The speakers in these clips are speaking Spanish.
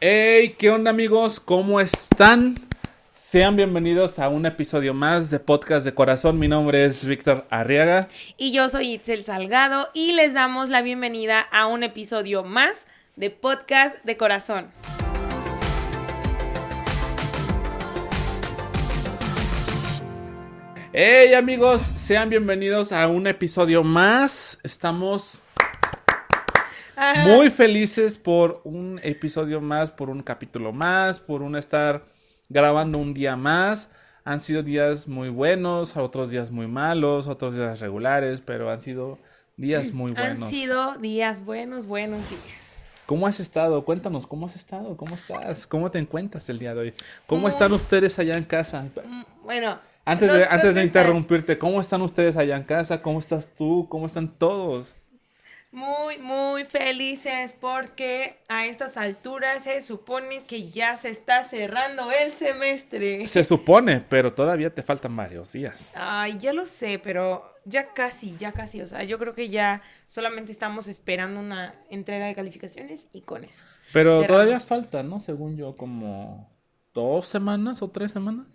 Hey, ¿qué onda amigos? ¿Cómo están? Sean bienvenidos a un episodio más de Podcast de Corazón. Mi nombre es Víctor Arriaga. Y yo soy Itzel Salgado y les damos la bienvenida a un episodio más de Podcast de Corazón. Hey amigos, sean bienvenidos a un episodio más. Estamos muy felices por un episodio más, por un capítulo más, por estar grabando un día más. Han sido días muy buenos, otros días muy malos, otros días regulares, pero han sido días muy buenos. Han sido días buenos días. ¿Cómo has estado? Cuéntanos, ¿cómo has estado? ¿Cómo estás? ¿Cómo te encuentras el día de hoy? ¿Cómo están ustedes allá en casa? Bueno, Antes de interrumpirte, ¿cómo están ustedes allá en casa? ¿Cómo estás tú? ¿Cómo están todos? muy felices porque a estas alturas se supone que ya se está cerrando el semestre. Se supone, pero todavía te faltan varios días. Ay, ya lo sé, pero ya casi. O sea, yo creo que ya solamente estamos esperando una entrega de calificaciones y con eso. Pero Cerramos. todavía falta, ¿no? Según yo, como 2 semanas o 3 semanas.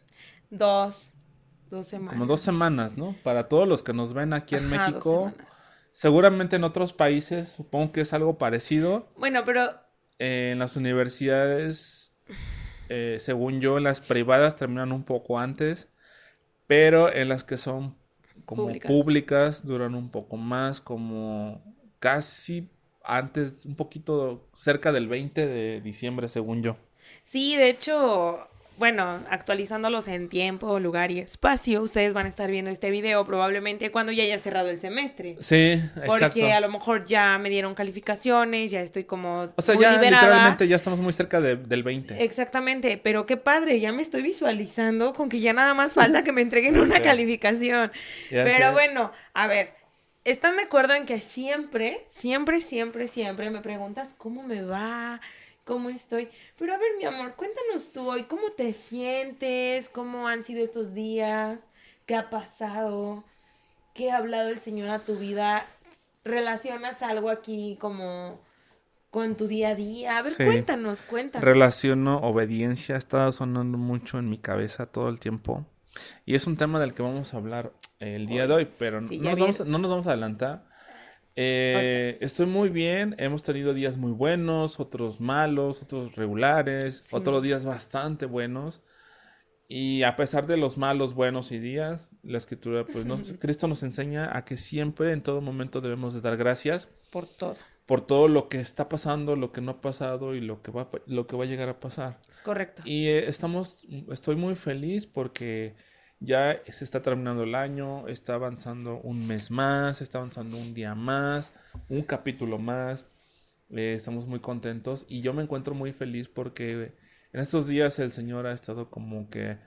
Dos semanas. Como 2 semanas, ¿no? Para todos los que nos ven aquí en Ajá, 2 México, semanas. seguramente en otros países, supongo que es algo parecido. Bueno, pero En las universidades, según yo, en las privadas terminan un poco antes, pero en las que son como públicas duran un poco más, como casi antes, un poquito cerca del 20 de diciembre, según yo. sí, de hecho, bueno, actualizándolos en tiempo, lugar y espacio, ustedes van a estar viendo este video probablemente cuando ya haya cerrado el semestre. Sí, Porque exacto. a lo mejor ya me dieron calificaciones, ya estoy como O sea, muy ya liberada. literalmente ya estamos muy cerca del 20. Exactamente, pero qué padre, ya me estoy visualizando con que ya nada más falta que me entreguen Ya una sé. calificación. Ya Pero sé. bueno, a ver, ¿están de acuerdo en que siempre me preguntas cómo me va, cómo estoy? Pero a ver, mi amor, cuéntanos tú hoy, ¿cómo te sientes? ¿Cómo han sido estos días? ¿Qué ha pasado? ¿Qué ha hablado el Señor a tu vida? ¿Relacionas algo aquí como con tu día a día? A ver, Sí. cuéntanos. Relaciono obediencia, ha estado sonando mucho en mi cabeza todo el tiempo. Y es un tema del que vamos a hablar el día de Hoy. hoy, pero Sí, ya viene. no nos vamos a adelantar. Ahorita. Estoy muy bien, hemos tenido días muy buenos, otros malos, otros regulares, Sí. otros días bastante buenos. Y a pesar de los malos, buenos y días, la escritura, pues Cristo nos enseña a que siempre, en todo momento, debemos de dar gracias Por todo. por todo lo que está pasando, lo que no ha pasado y lo que va a llegar a pasar. Es correcto. Y estoy muy feliz porque ya se está terminando el año, está avanzando un mes más, está avanzando un día más, un capítulo más. Estamos muy contentos y yo me encuentro muy feliz porque en estos días el Señor ha estado como que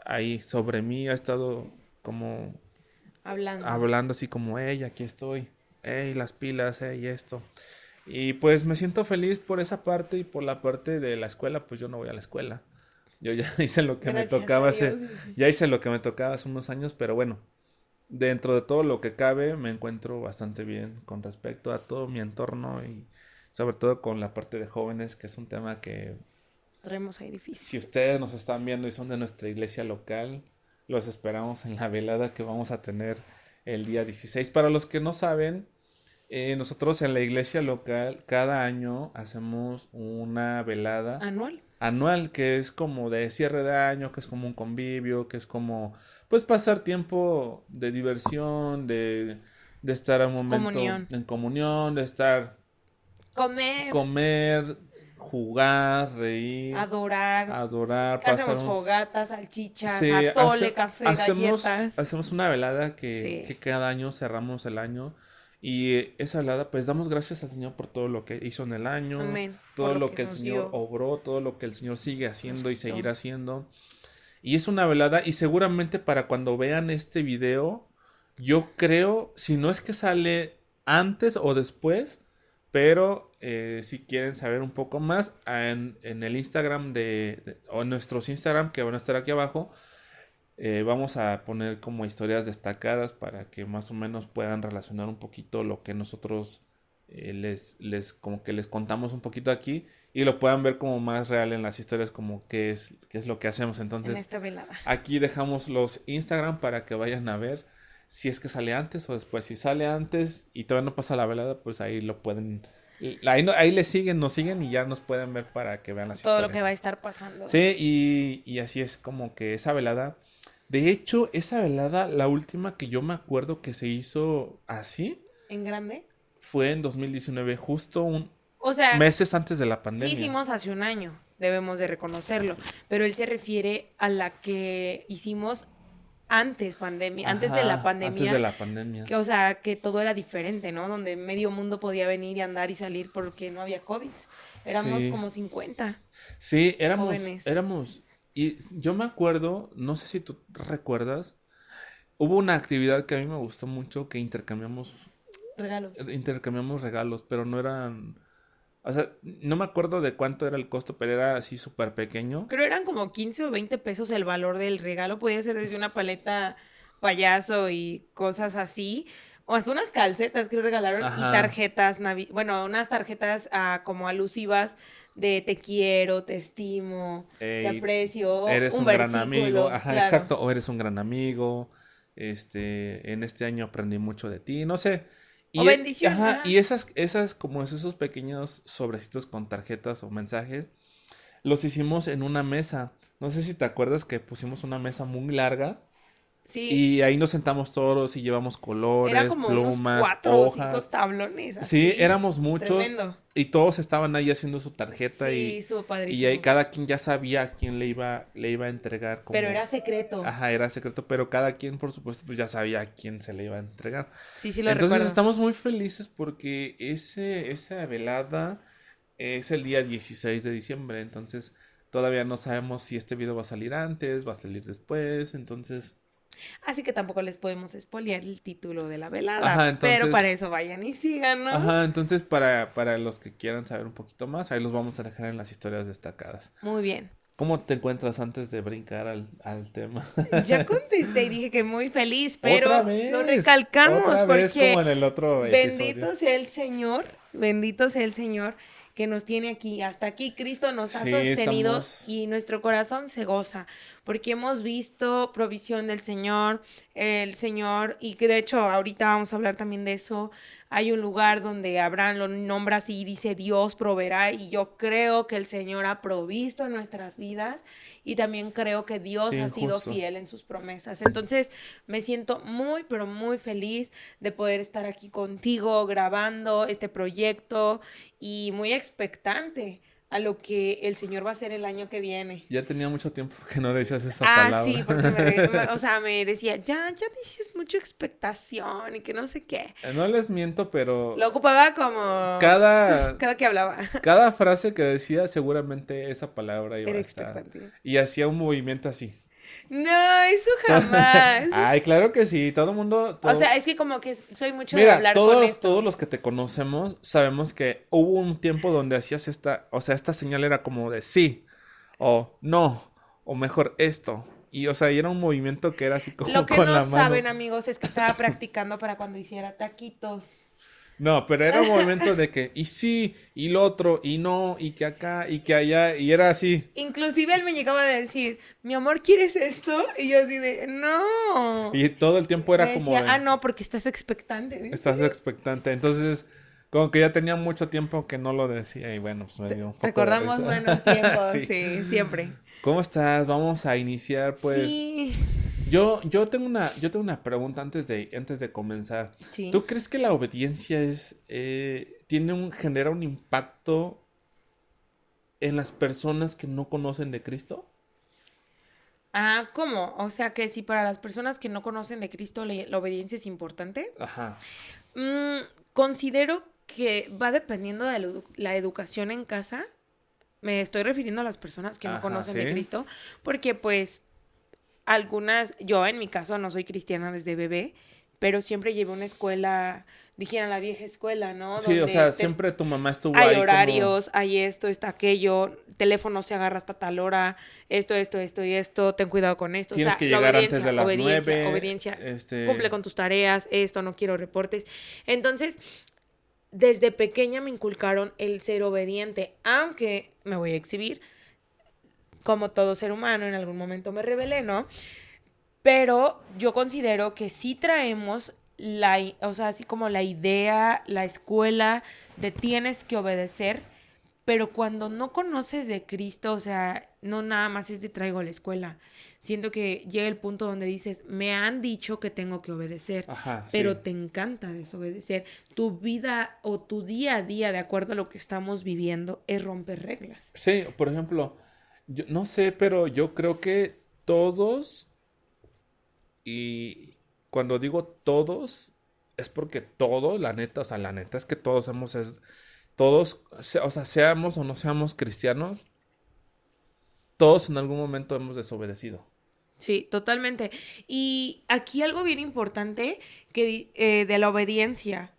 ahí sobre mí, ha estado como hablando así como, hey, aquí estoy, hey, las pilas, hey, esto. Y pues me siento feliz por esa parte y por la parte de la escuela, pues yo no voy a la escuela. Yo ya hice lo que me Gracias tocaba a Dios. ya hice lo que me tocaba hace unos años, pero bueno, dentro de todo lo que cabe me encuentro bastante bien con respecto a todo mi entorno y sobre todo con la parte de jóvenes, que es un tema que Traemos ahí si difíciles. ustedes nos están viendo y son de nuestra iglesia local, los esperamos en la velada que vamos a tener el día 16. Para los que no saben, nosotros en la iglesia local cada año hacemos una velada Anual. anual que es como de cierre de año, que es como un convivio, que es como pues pasar tiempo de diversión, de estar a un momento Comunión. en comunión, de estar Comer. comer, jugar, reír, Adorar. adorar, Hacemos pasar. fogatas, salchichas, Sí, atole, café, galletas. hacemos una velada que Sí. cada año cerramos el año y esa velada pues damos gracias al Señor por todo lo que hizo en el año, Amén. Por todo lo lo que que el nos Señor dio. obró, todo lo que el Señor sigue Nos haciendo y quitó. seguirá haciendo. Y es una velada y seguramente para cuando vean este video, yo creo, si no es que sale antes o después, pero si quieren saber un poco más, en el Instagram o en nuestros Instagram que van a estar aquí abajo, vamos a poner como historias destacadas para que más o menos puedan relacionar un poquito lo que nosotros como que les contamos un poquito aquí y lo puedan ver como más real en las historias, como qué es lo que hacemos. En Entonces, esta velada. aquí dejamos los Instagram para que vayan a ver si es que sale antes o después. Si sale antes y todavía no pasa la velada, pues ahí lo pueden... Ahí, ahí le siguen, nos siguen y ya nos pueden ver para que vean las Todo lo historias. que va a estar pasando. Sí, y así es como que esa velada. De hecho, esa velada, la última que yo me acuerdo que se hizo así, ¿En grande? fue en 2019, justo O sea, meses antes de la sí pandemia. hicimos hace un año, debemos de reconocerlo, pero él se refiere a la que hicimos antes pandemia, antes de la Ajá, pandemia, antes de la pandemia. que, o sea, que todo era diferente, ¿no? Donde medio mundo podía venir y andar y salir porque no había COVID. Éramos Sí, como 50 sí, jóvenes. y yo me acuerdo, no sé si tú recuerdas, hubo una actividad que a mí me gustó mucho que Regalos. intercambiamos regalos, pero no eran, o sea, no me acuerdo de cuánto era el costo, pero era así súper pequeño. Creo eran como 15 o 20 pesos el valor del regalo. Podía ser desde una paleta payaso y cosas así. O hasta unas calcetas que regalaron y Ajá. tarjetas, bueno, unas tarjetas como alusivas de te quiero, te estimo, te Ey, aprecio, eres un un gran amigo, versículo, ajá, claro. exacto, o eres un gran amigo, en este año aprendí mucho de ti, no sé, O bendición, ajá, ajá. y como esos pequeños sobrecitos con tarjetas o mensajes, los hicimos en una mesa, no sé si te acuerdas que pusimos una mesa muy larga, Sí, y ahí nos sentamos todos y llevamos eran colores, como unos plumas, 4 o 5 hojas, tablones sí, así. éramos muchos Tremendo. y todos estaban ahí haciendo su tarjeta Sí, estuvo y ahí padrísimo. cada quien ya sabía a quién le iba a entregar Pero como, era secreto. ajá, era secreto, pero cada quien por supuesto pues ya sabía a quién se le iba a entregar. Sí, sí lo Entonces recuerdo. estamos muy felices porque esa velada es el día 16 de diciembre, entonces todavía no sabemos si este video va a salir antes, va a salir después, entonces, Así que tampoco les podemos espolear el título de la ajá, velada, pero para entonces... eso vayan y síganos. Ajá, entonces para los que quieran saber un poquito más, ahí los vamos a dejar en las historias destacadas. Muy bien. ¿Cómo te encuentras antes de brincar al tema? Ya contesté y dije que muy feliz, pero lo recalcamos Otra vez como porque en el otro episodio. bendito sea el Señor que nos tiene aquí. Hasta aquí Cristo nos ha Sí, sostenido estamos... y nuestro corazón se goza porque hemos visto provisión del Señor, el Señor, y que de hecho ahorita vamos a hablar también de eso. Hay un lugar donde Abraham lo nombra así y dice Dios proveerá y yo creo que el Señor ha provisto en nuestras vidas y también creo que Dios Sí, ha sido justo. fiel en sus promesas. Entonces me siento muy, pero muy feliz de poder estar aquí contigo grabando este proyecto y muy expectante a lo que el Señor va a hacer el año que viene. Ya tenía mucho tiempo que no decías esa Ah, sí, palabra. porque o sea, me decía, ya dices mucha expectación y que no sé qué. No les miento, Lo pero ocupaba como cada, cada que hablaba. cada frase que decía seguramente esa palabra iba Era a estar. expectante. Y hacía un movimiento así. No, eso jamás. Ay, claro que sí, todo el mundo, O todo... sea, es que como que soy mucho de Mira, hablar con todos esto. los que te conocemos sabemos que hubo un tiempo donde hacías o sea, esta señal era como de sí, o no, o mejor esto. Y, o sea, y era un movimiento que era así Lo como que con no la mano. saben, amigos, es que estaba practicando para cuando hiciera taquitos. No, pero era un movimiento de que, y sí, y lo otro, y no, y que acá, y que allá, y era así. Inclusive él me llegaba a decir, mi amor, ¿quieres esto? Y yo así de, no. Y todo el tiempo Me era como decía, de, no, porque estás expectante. Dice. estás expectante. Entonces, como que ya tenía mucho tiempo que no lo decía, y bueno, pues me dio un poco de Recordamos buenos risa. tiempos, Sí. sí, siempre. ¿Cómo estás? Vamos a iniciar, pues. Sí, Yo tengo una pregunta antes de comenzar. sí. ¿Tú crees que la obediencia genera un impacto en las personas que no conocen de Cristo? Ah, ¿cómo? O sea que si para las personas que no conocen de Cristo la obediencia es importante. Ajá. Mm, considero que va dependiendo de la educación en casa. Me estoy refiriendo a las personas que no Ajá, conocen de sí. Cristo, porque pues yo en mi caso no soy cristiana desde bebé, pero siempre llevé una escuela, dijera la vieja escuela, ¿no? Sí, o Donde sea, siempre tu mamá estuvo hay ahí como... horarios, hay esto, está aquello, teléfono se agarra hasta tal hora, esto y esto, ten cuidado con esto. O Tienes sea, que la llegar antes de obediencia, las obediencia, 9, obediencia, cumple con tus tareas, esto, no quiero reportes. Entonces, desde pequeña me inculcaron el ser obediente, aunque me voy a exhibir, como todo ser humano, en algún momento me rebelé, ¿no? Pero yo considero que sí traemos o sea, así como la idea, la escuela de tienes que obedecer, pero cuando no conoces de Cristo, o sea, no nada más es de traigo a la escuela. Siento que llega el punto donde dices, me han dicho que tengo que obedecer, Ajá, pero sí. te encanta desobedecer. Tu vida o tu día a día, de acuerdo a lo que estamos viviendo, es romper reglas. Sí, por ejemplo, yo no sé, pero yo creo que todos, y cuando digo todos, es porque todos, la neta, o sea, la neta es que todos todos, o sea, seamos o no seamos cristianos, todos en algún momento hemos desobedecido. Sí, totalmente. Y aquí algo bien importante de la obediencia.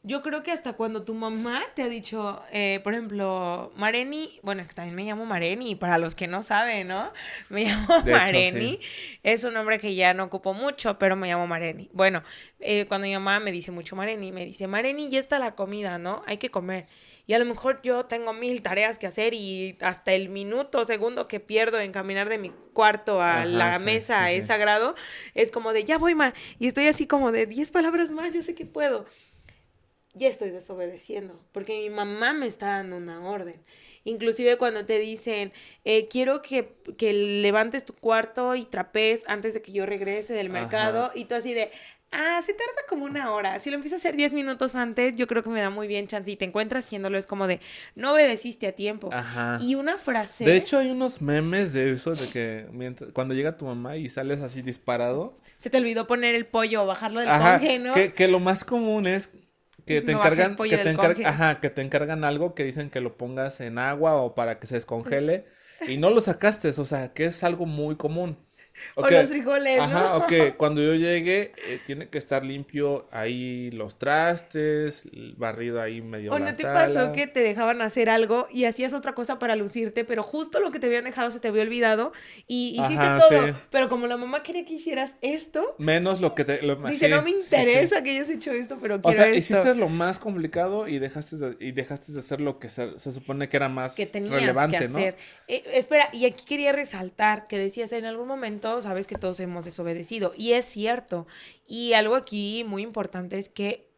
Yo creo que hasta cuando tu mamá te ha dicho, por ejemplo, Mareni, bueno, es que también me llamo Mareni, para los que no saben, ¿no? Me llamo De hecho, sí. Mareni, es un nombre que ya no ocupo mucho, pero me llamo Mareni. Bueno, cuando mi mamá me dice mucho Mareni, me dice, Mareni, ya está la comida, ¿no? Hay que comer. Y a lo mejor yo tengo 1000 tareas que hacer y hasta el minuto, segundo que pierdo en caminar de mi cuarto a Ajá, la sí, sí, mesa es sí. sagrado, es como de, ya voy, ma. Y estoy así como de 10 palabras más, yo sé que puedo. Ya estoy desobedeciendo, porque mi mamá me está dando una orden. Inclusive cuando te dicen, quiero que levantes tu cuarto y trapes antes de que yo regrese del Ajá, mercado, y tú así de, se tarda como 1 hora. Si lo empiezo a hacer 10 minutos antes, yo creo que me da muy bien chance y te encuentras haciéndolo, es como de, no obedeciste a tiempo. ajá. Y una De frase, hecho, hay unos memes de eso, de que cuando llega tu mamá y sales así disparado. se te olvidó poner el pollo o bajarlo del Ajá, conge, ¿no? que lo más común es que te No bajé el encargan, pollo del conge. ajá, que te encargan algo que dicen que lo pongas en agua o para que se descongele y no lo sacaste, o sea, que es algo muy común. O O los que, frijoles, ¿no? ajá, o que cuando yo llegue tiene que estar limpio ahí los trastes, el barrido ahí medio ¿O la no te pasó sala. que te dejaban hacer algo y hacías otra cosa para lucirte, pero justo lo que te habían dejado se te había olvidado y hiciste Ajá, todo? sí. Pero como la mamá quería que hicieras esto, Menos lo que dice, no sí, me sí, sí. interesa que hayas hecho esto, pero O quiero sea, esto. hiciste lo más complicado y dejaste de hacer lo que se supone que era Que más tenías que relevante, ¿no? hacer. Espera, y aquí quería resaltar que decías en algún momento, sabes que todos hemos desobedecido, y es cierto. Y algo aquí muy importante es que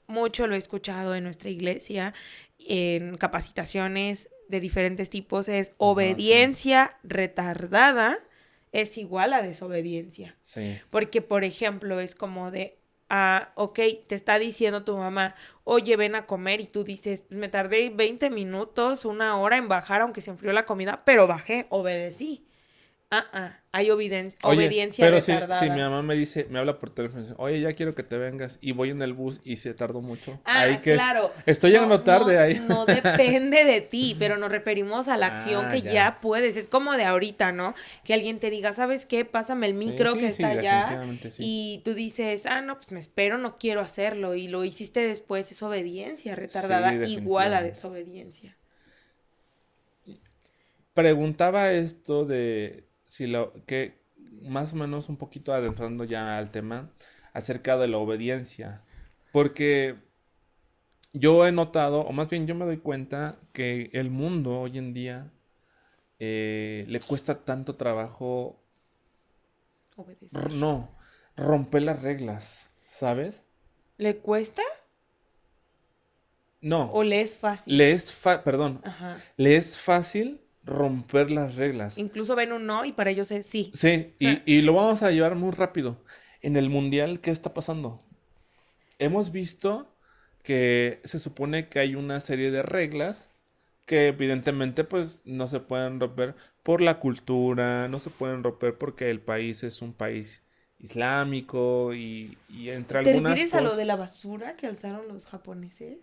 mucho lo he escuchado en nuestra iglesia, en capacitaciones de diferentes tipos, es Ajá, sí, obediencia retardada es igual a desobediencia. sí. Porque, por ejemplo, es como de, ok, te está diciendo tu mamá, oye, ven a comer y tú dices, "Pues, me tardé 20 minutos, 1 hora en bajar, aunque se enfrió la comida, pero bajé, obedecí. Hay Oye, obediencia pero si mi retardada. mamá me dice, me habla por teléfono, y dice, oye, ya quiero que te vengas, y voy en el bus y se tardó mucho. Ahí que Claro. estoy No, llegando tarde ahí. no depende de ti, pero nos referimos a la acción Ah, que ya. ya puedes. Es como de ahorita, ¿no? Que alguien te diga, ¿sabes qué? Pásame el Sí, micro que sí, está sí, allá. definitivamente sí. Y tú dices, no, pues me espero, no quiero hacerlo. Y lo hiciste después, es obediencia Sí, retardada igual a definitivamente. desobediencia. Preguntaba esto de si que más o menos un poquito adentrando ya al tema acerca de la obediencia, porque yo he notado, o más bien yo me doy cuenta que el mundo hoy en día le cuesta tanto trabajo, Obedecer. no, romper las reglas, ¿sabes? ¿Le cuesta No, o le es fácil? perdón, Ajá. le es fácil romper las reglas. Incluso ven un no y para ellos es sí. Sí, y lo vamos a llevar muy rápido. En el mundial, ¿qué está pasando? Hemos visto que se supone que hay una serie de reglas que evidentemente pues no se pueden romper por la cultura, no se pueden romper porque el país es un país islámico y entre ¿Te algunas refieres a lo cosas... de la basura que alzaron los japoneses?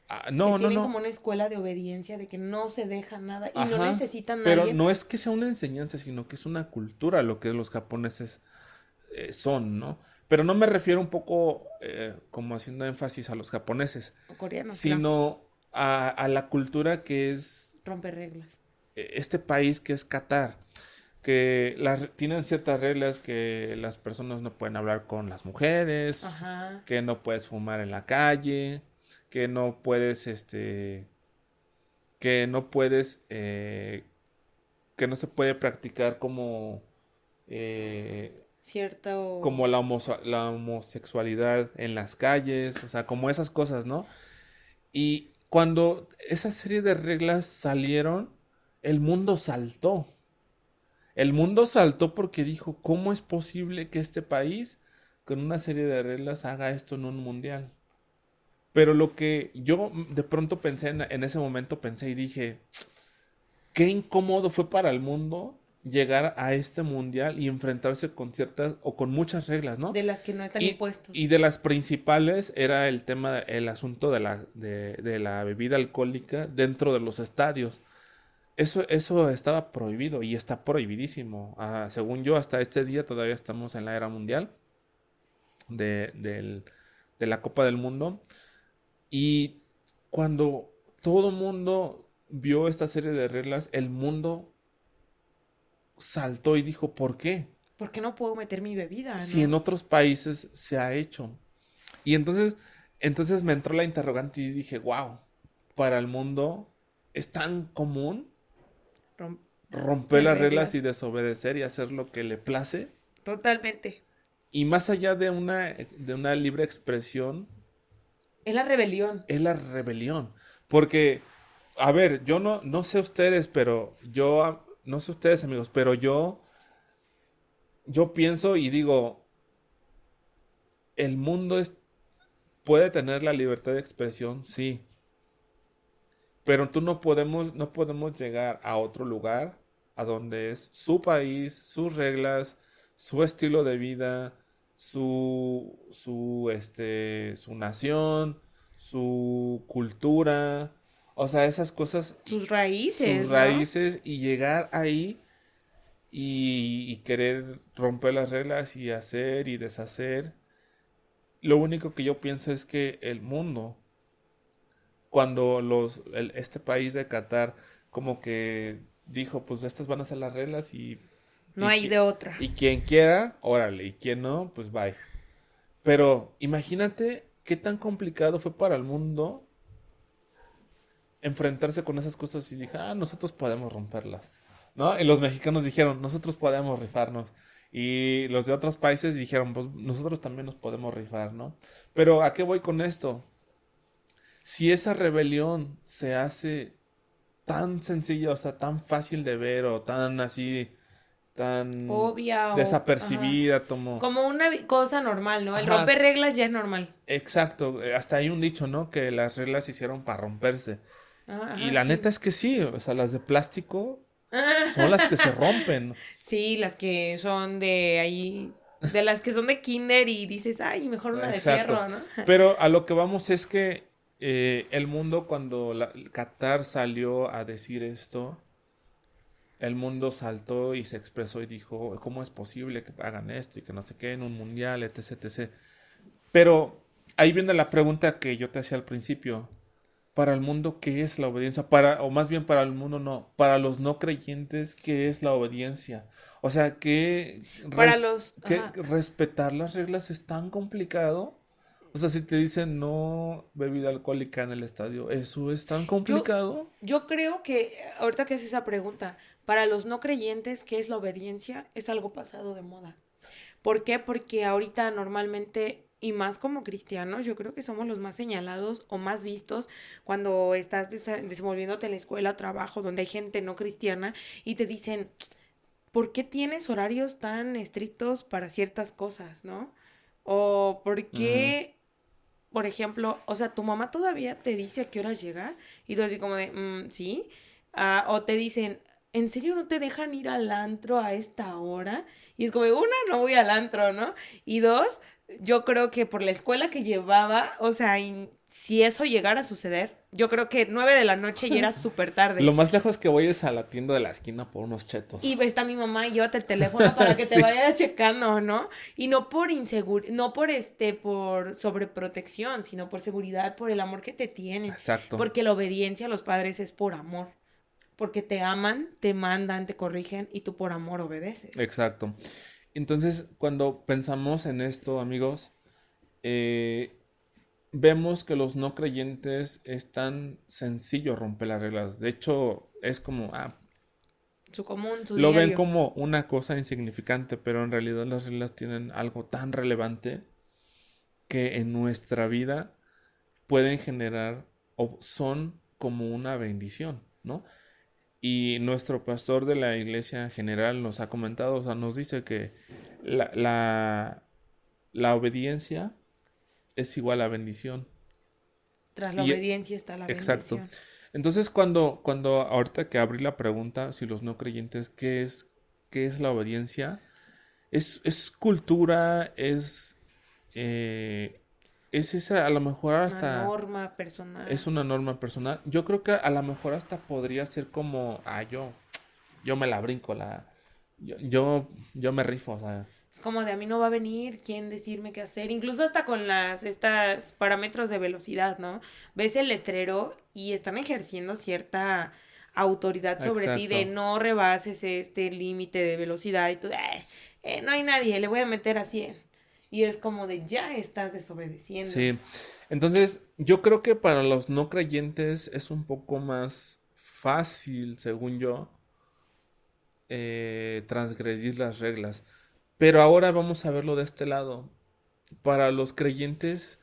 Que no, no, tienen como no. una escuela de obediencia, de que no se deja nada y no Ajá. necesitan Pero nadie. no es que sea una enseñanza, sino que es una cultura lo que los japoneses son, ¿no? Pero no me refiero un poco como haciendo énfasis a los japoneses, O coreanos, claro. sino a la cultura que es Romper reglas. este país que es Qatar, que tienen ciertas reglas que las personas no pueden hablar con las mujeres, Ajá. que no puedes fumar en la calle, que no puedes, que no puedes, que no se puede practicar eh, Cierto. como la homosexualidad en las calles, o sea, como esas cosas, ¿no? Y cuando esa serie de reglas salieron, el mundo saltó. El mundo saltó porque dijo, ¿cómo es posible que este país, con una serie de reglas, haga esto en un mundial? Pero lo que yo de pronto pensé en ese momento, pensé y dije, qué incómodo fue para el mundo llegar a este mundial y enfrentarse con ciertas o con muchas reglas, ¿no? De las que no están Y impuestos. de las principales era el tema, el asunto de la bebida alcohólica dentro de los estadios. Eso estaba prohibido y está prohibidísimo. Ah, según yo, hasta este día todavía estamos en la era mundial de, del- de la Copa del Mundo. Y cuando todo mundo vio esta serie de reglas, el mundo saltó y dijo, ¿por qué? ¿Por qué no puedo meter mi bebida, Si en no? otros países se ha hecho. Y entonces me entró la interrogante y dije, wow, para el mundo es tan común romper Romper las reglas y reglas. desobedecer y hacer lo que le place. Totalmente. Y más allá de una libre expresión, Es la rebelión. es la rebelión. Porque, a ver, yo no sé ustedes, pero no sé ustedes amigos, pero yo pienso y digo, el mundo puede tener la libertad de expresión, sí, pero no podemos llegar a otro lugar a donde es su país, sus reglas, su estilo de vida, su nación, su cultura, o sea, esas cosas, Sus sus raíces, ¿no? raíces y llegar ahí y querer romper las reglas y hacer y deshacer. Lo único que yo pienso es que el mundo cuando este país de Qatar como que dijo, pues estas van a ser las reglas No y, hay de qui- otra. y quien quiera, órale, y quien no, pues bye. Pero imagínate qué tan complicado fue para el mundo enfrentarse con esas cosas y dije, nosotros podemos romperlas, ¿no? Y los mexicanos dijeron, nosotros podemos rifarnos. Y los de otros países dijeron, pues nosotros también nos podemos rifar, ¿no? Pero ¿a qué voy con esto? Si esa rebelión se hace tan sencilla, o sea, tan fácil de ver o tan así, tan Obvia o... Ajá. desapercibida, como... Como una cosa normal, ¿no? El romper Ajá, reglas ya es normal. exacto, hasta hay un dicho, ¿no? Que las reglas se hicieron para romperse. Ajá, Y ajá, la neta sí. es que sí, o sea, las de plástico son las que se rompen. Sí, las que son de ahí, de las que son de kinder y dices, ay, mejor una de Exacto. fierro, ¿no? Pero a lo que vamos es que el mundo cuando Qatar salió a decir esto, el mundo saltó y se expresó y dijo, ¿cómo es posible que hagan esto y que no sé qué en un mundial, etc, etc? Pero ahí viene la pregunta que yo te hacía al principio. Para el mundo, ¿qué es la obediencia? O más bien para el mundo, no. Para los no creyentes, ¿qué es la obediencia? O sea, Para los, que ajá, respetar las reglas es tan complicado. O sea, si te dicen no bebida alcohólica en el estadio, ¿eso es tan yo, complicado? yo creo que, ahorita que es esa pregunta, para los no creyentes, ¿qué es la obediencia? Es algo pasado de moda. ¿Por qué? Porque ahorita normalmente, y más como cristianos, yo creo que somos los más señalados o más vistos cuando estás desenvolviéndote en la escuela, trabajo, donde hay gente no cristiana y te dicen, ¿por qué tienes horarios tan estrictos para ciertas cosas, no? O ¿por Ujú. qué, por ejemplo, o sea, tu mamá todavía te dice a qué horas llegar? Y tú así como de, sí. O te dicen, ¿en serio no te dejan ir al antro a esta hora? Y es como, una, no voy al antro, ¿no? Y dos, yo creo que por la escuela que llevaba, o sea, si eso llegara a suceder, yo creo que 9 de la noche ya era súper tarde. Lo más lejos que voy es a la tienda de la esquina por unos chetos. Y está mi mamá y llévate el teléfono para que te Sí, vayas checando, ¿no? Y no por no por por sobreprotección, sino por seguridad, por el amor que te tienen. exacto, Porque la obediencia a los padres es por amor. Porque te aman, te mandan, te corrigen y tú por amor obedeces. exacto. Entonces, cuando pensamos en esto, amigos, eh, vemos que los no creyentes es tan sencillo romper las reglas. De hecho, es como, Su común, su lo ven diario. como una cosa insignificante, pero en realidad las reglas tienen algo tan relevante que en nuestra vida pueden generar o son como una bendición, ¿no? Y nuestro pastor de la iglesia en general nos ha comentado, o sea, nos dice que la, la, la obediencia es igual a bendición. Tras la Y obediencia está la exacto. bendición. Entonces, cuando ahorita que abrí la pregunta, si los no creyentes, qué es la obediencia? Es cultura, eh, es esa, a lo mejor Una hasta norma es personal. una norma personal. Yo creo que a lo mejor hasta podría ser como, yo me la brinco, yo me rifo, o sea, Es como de a mí no va a venir quién decirme qué hacer. Incluso hasta con estas parámetros de velocidad, ¿no? Ves el letrero y están ejerciendo cierta autoridad sobre ti de exacto. no rebases este límite de velocidad y tú, no hay nadie, le voy a meter a 100. Y es como de ya estás desobedeciendo. Sí. Entonces, yo creo que para los no creyentes es un poco más fácil, según yo, transgredir las reglas. Pero ahora vamos a verlo de este lado. Para los creyentes,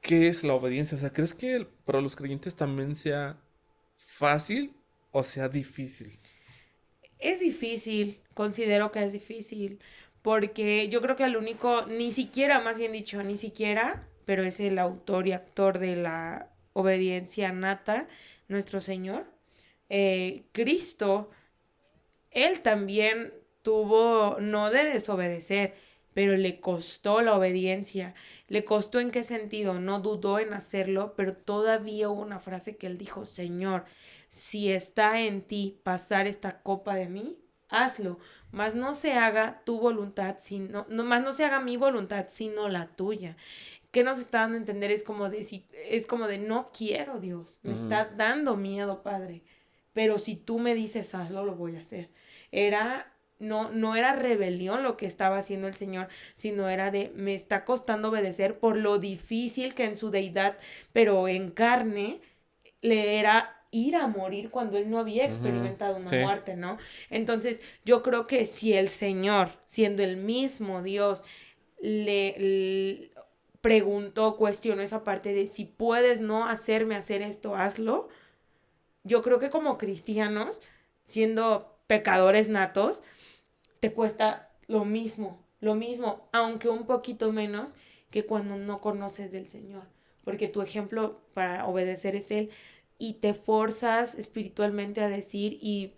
¿qué es la obediencia? O sea, ¿crees que para los creyentes también sea fácil o sea difícil? Es difícil, considero que es difícil, porque yo creo que el único, ni siquiera, más bien dicho, ni siquiera, pero es el autor y actor de la obediencia nata, nuestro Señor, Cristo, él también tuvo, no de desobedecer, pero le costó la obediencia. ¿Le costó en qué sentido? No dudó en hacerlo, pero todavía hubo una frase que él dijo, Señor, si está en ti pasar esta copa de mí, hazlo, mas no se haga tu voluntad, sino, no, más no se haga mi voluntad, sino la tuya. ¿Qué nos está dando a entender? Es como de, si, es como de, no quiero, Dios, me Ujú, está dando miedo, Padre, pero si tú me dices hazlo, lo voy a hacer. Era no era rebelión lo que estaba haciendo el Señor, sino era de me está costando obedecer por lo difícil que en su deidad, pero en carne, le era ir a morir cuando él no había ujú, experimentado una sí. muerte, ¿no? Entonces, yo creo que si el Señor, siendo el mismo Dios, le preguntó, cuestionó esa parte de si puedes no hacerme hacer esto, hazlo. Yo creo que como cristianos, siendo pecadores natos, te cuesta lo mismo, aunque un poquito menos que cuando no conoces del Señor, porque tu ejemplo para obedecer es Él y te forzas espiritualmente a decir y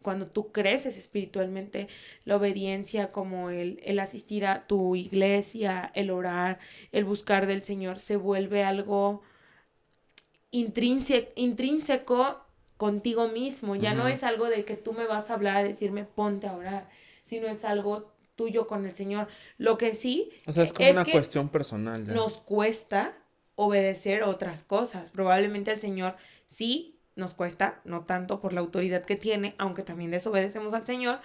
cuando tú creces espiritualmente, la obediencia como el asistir a tu iglesia, el orar, el buscar del Señor, se vuelve algo intrínseco contigo mismo. Ya no Ujú. es algo de que tú me vas a hablar a decirme ponte a orar, sino es algo tuyo con el Señor. Lo que sí O sea, es como es una que cuestión personal ya. nos cuesta obedecer otras cosas. Probablemente al Señor sí nos cuesta, no tanto por la autoridad que tiene, aunque también desobedecemos al Señor,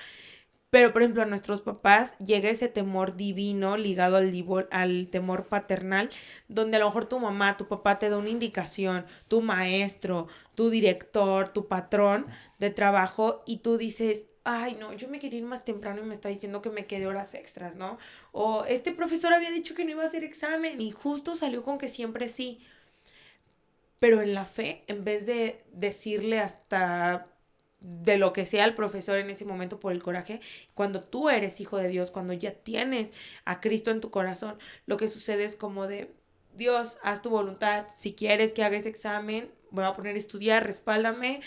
pero, por ejemplo, a nuestros papás llega ese temor divino ligado al temor paternal, donde a lo mejor tu mamá, tu papá te da una indicación, tu maestro, tu director, tu patrón de trabajo, y tú dices, ay, no, yo me quería ir más temprano y me está diciendo que me quede horas extras, ¿no? O este profesor había dicho que no iba a hacer examen y justo salió con que siempre sí. Pero en la fe, en vez de decirle hasta de lo que sea el profesor en ese momento por el coraje, cuando tú eres hijo de Dios, cuando ya tienes a Cristo en tu corazón, lo que sucede es como de, Dios, haz tu voluntad, si quieres que haga ese examen, voy a poner a estudiar, respáldame,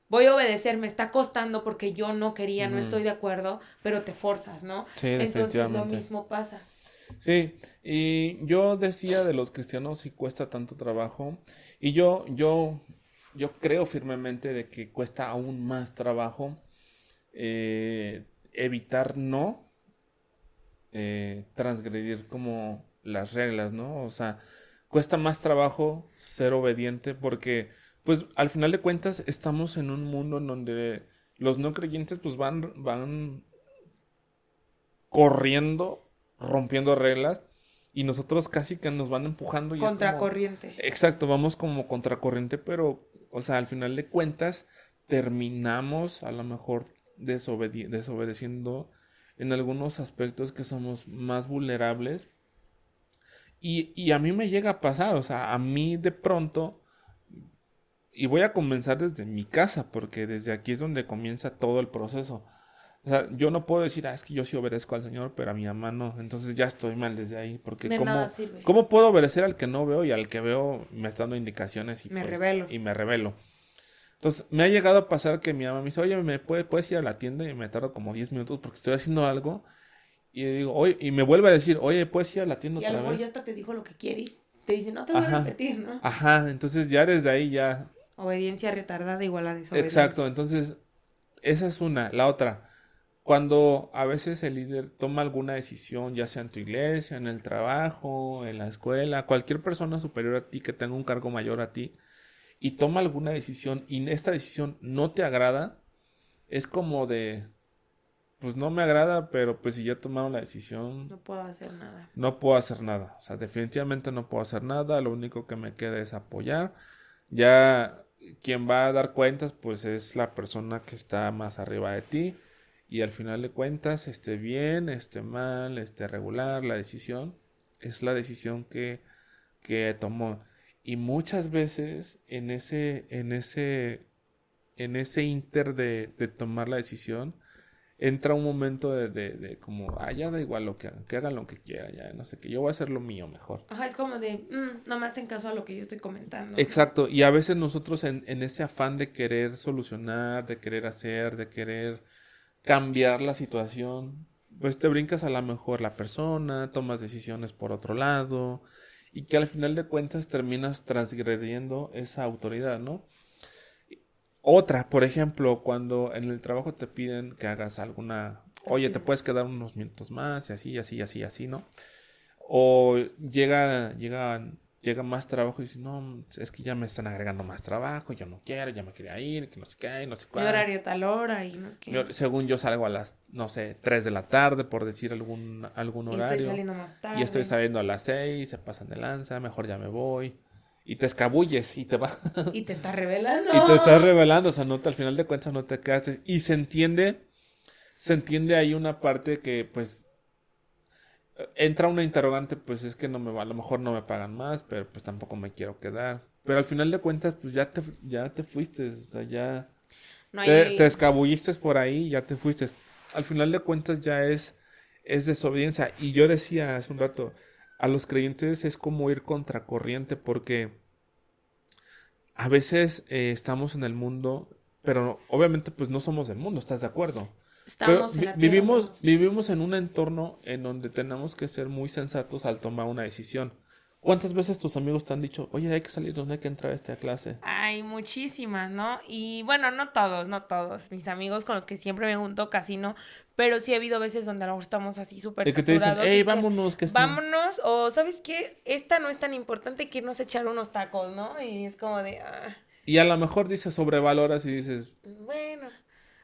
voy a obedecer, me está costando porque yo no quería, no Ujú. estoy de acuerdo, pero te forzas, ¿no? Sí, Entonces lo definitivamente. mismo pasa. Sí, y yo decía de los cristianos si cuesta tanto trabajo, y yo creo firmemente de que cuesta aún más trabajo evitar no transgredir como las reglas, ¿no? O sea, cuesta más trabajo ser obediente porque, pues, al final de cuentas estamos en un mundo en donde los no creyentes, pues, van corriendo, rompiendo reglas, y nosotros casi que nos van empujando y es como, Contracorriente. exacto, vamos como contracorriente, pero, o sea, al final de cuentas terminamos a lo mejor desobedeciendo en algunos aspectos que somos más vulnerables y a mí me llega a pasar, o sea, a mí de pronto, y voy a comenzar desde mi casa, porque desde aquí es donde comienza todo el proceso. O sea, yo no puedo decir, es que yo sí obedezco al Señor, pero a mi mamá no. Entonces ya estoy mal desde ahí, porque De nada sirve. ¿cómo puedo obedecer al que no veo y al que veo me está dando indicaciones Me revelo. y me revelo? Entonces, me ha llegado a pasar que mi mamá me dice, oye, puedes ir a la tienda? Y me tardo como 10 minutos porque estoy haciendo algo. Y digo, oye, y me vuelve a decir, oye, ¿puedes ir a la tienda Y a lo otra mejor vez? ya hasta te dijo lo que quiere. Te dice, no te voy a Ajá, repetir, ¿no? ajá, entonces ya desde ahí ya, Obediencia retardada igual a exacto, desobediencia. entonces esa es una. La otra, cuando a veces el líder toma alguna decisión, ya sea en tu iglesia, en el trabajo, en la escuela, cualquier persona superior a ti que tenga un cargo mayor a ti, y toma alguna decisión y esta decisión no te agrada, es como de, pues no me agrada, pero pues si ya tomaron la decisión, No puedo hacer nada. no puedo hacer nada. O sea, definitivamente no puedo hacer nada, lo único que me queda es apoyar. Ya quien va a dar cuentas, pues es la persona que está más arriba de ti. Y al final de cuentas, esté bien, esté mal, esté regular, la decisión es la decisión que tomó. Y muchas veces en ese inter de tomar la decisión, entra un momento de como, ya da igual lo que hagan lo que quieran, ya no sé qué, yo voy a hacer lo mío mejor. Ajá, es como de, no me hacen caso a lo que yo estoy comentando, ¿no? Exacto, y a veces nosotros en ese afán de querer solucionar, de querer hacer, de querer cambiar la situación, pues te brincas a la mejor la persona, tomas decisiones por otro lado, y que al final de cuentas terminas transgrediendo esa autoridad, ¿no? Otra, por ejemplo, cuando en el trabajo te piden que hagas alguna, oye, te Actividad. puedes quedar unos minutos más, y así, y así, y así, y así, ¿no? O llega más trabajo y dice, no, es que ya me están agregando más trabajo, yo no quiero, ya me quería ir, que no sé qué, no sé Mi cuánto. horario tal hora y no es que... Según yo salgo a las, no sé, 3 de la tarde, por decir algún Y estoy horario, saliendo más y estoy tarde. saliendo a las 6, se pasan de lanza, mejor ya me voy, y te escabulles y te vas. Y te estás revelando. Y te estás revelando, o sea, no al final de cuentas no te quedaste. Y se entiende ahí una parte que, pues, entra una interrogante, pues es que no me va, a lo mejor no me pagan más, pero pues tampoco me quiero quedar. Pero al final de cuentas, pues ya te fuiste, o sea, ya No te hay... escabulliste por ahí, ya te fuiste. Al final de cuentas ya es desobediencia. Y yo decía hace un rato, a los creyentes es como ir contracorriente porque a veces estamos en el mundo, pero obviamente pues no somos del mundo, ¿estás de acuerdo? Pero Estamos en la tierra, pero no somos de vivimos en un entorno en donde tenemos que ser muy sensatos al tomar una decisión. ¿Cuántas veces tus amigos te han dicho, oye, hay que salirnos, no hay que entrar a esta clase? Hay muchísimas, ¿no? Y bueno, no todos, no todos. Mis amigos con los que siempre me junto casi no, pero sí ha habido veces donde a lo mejor estamos así súper De que te dicen, saturados y hey, dicen, vámonos, que no. vámonos, o ¿sabes qué? Esta no es tan importante que irnos a echar unos tacos, ¿no? Y es como de, Y a lo mejor dices, sobrevaloras y dices, bueno,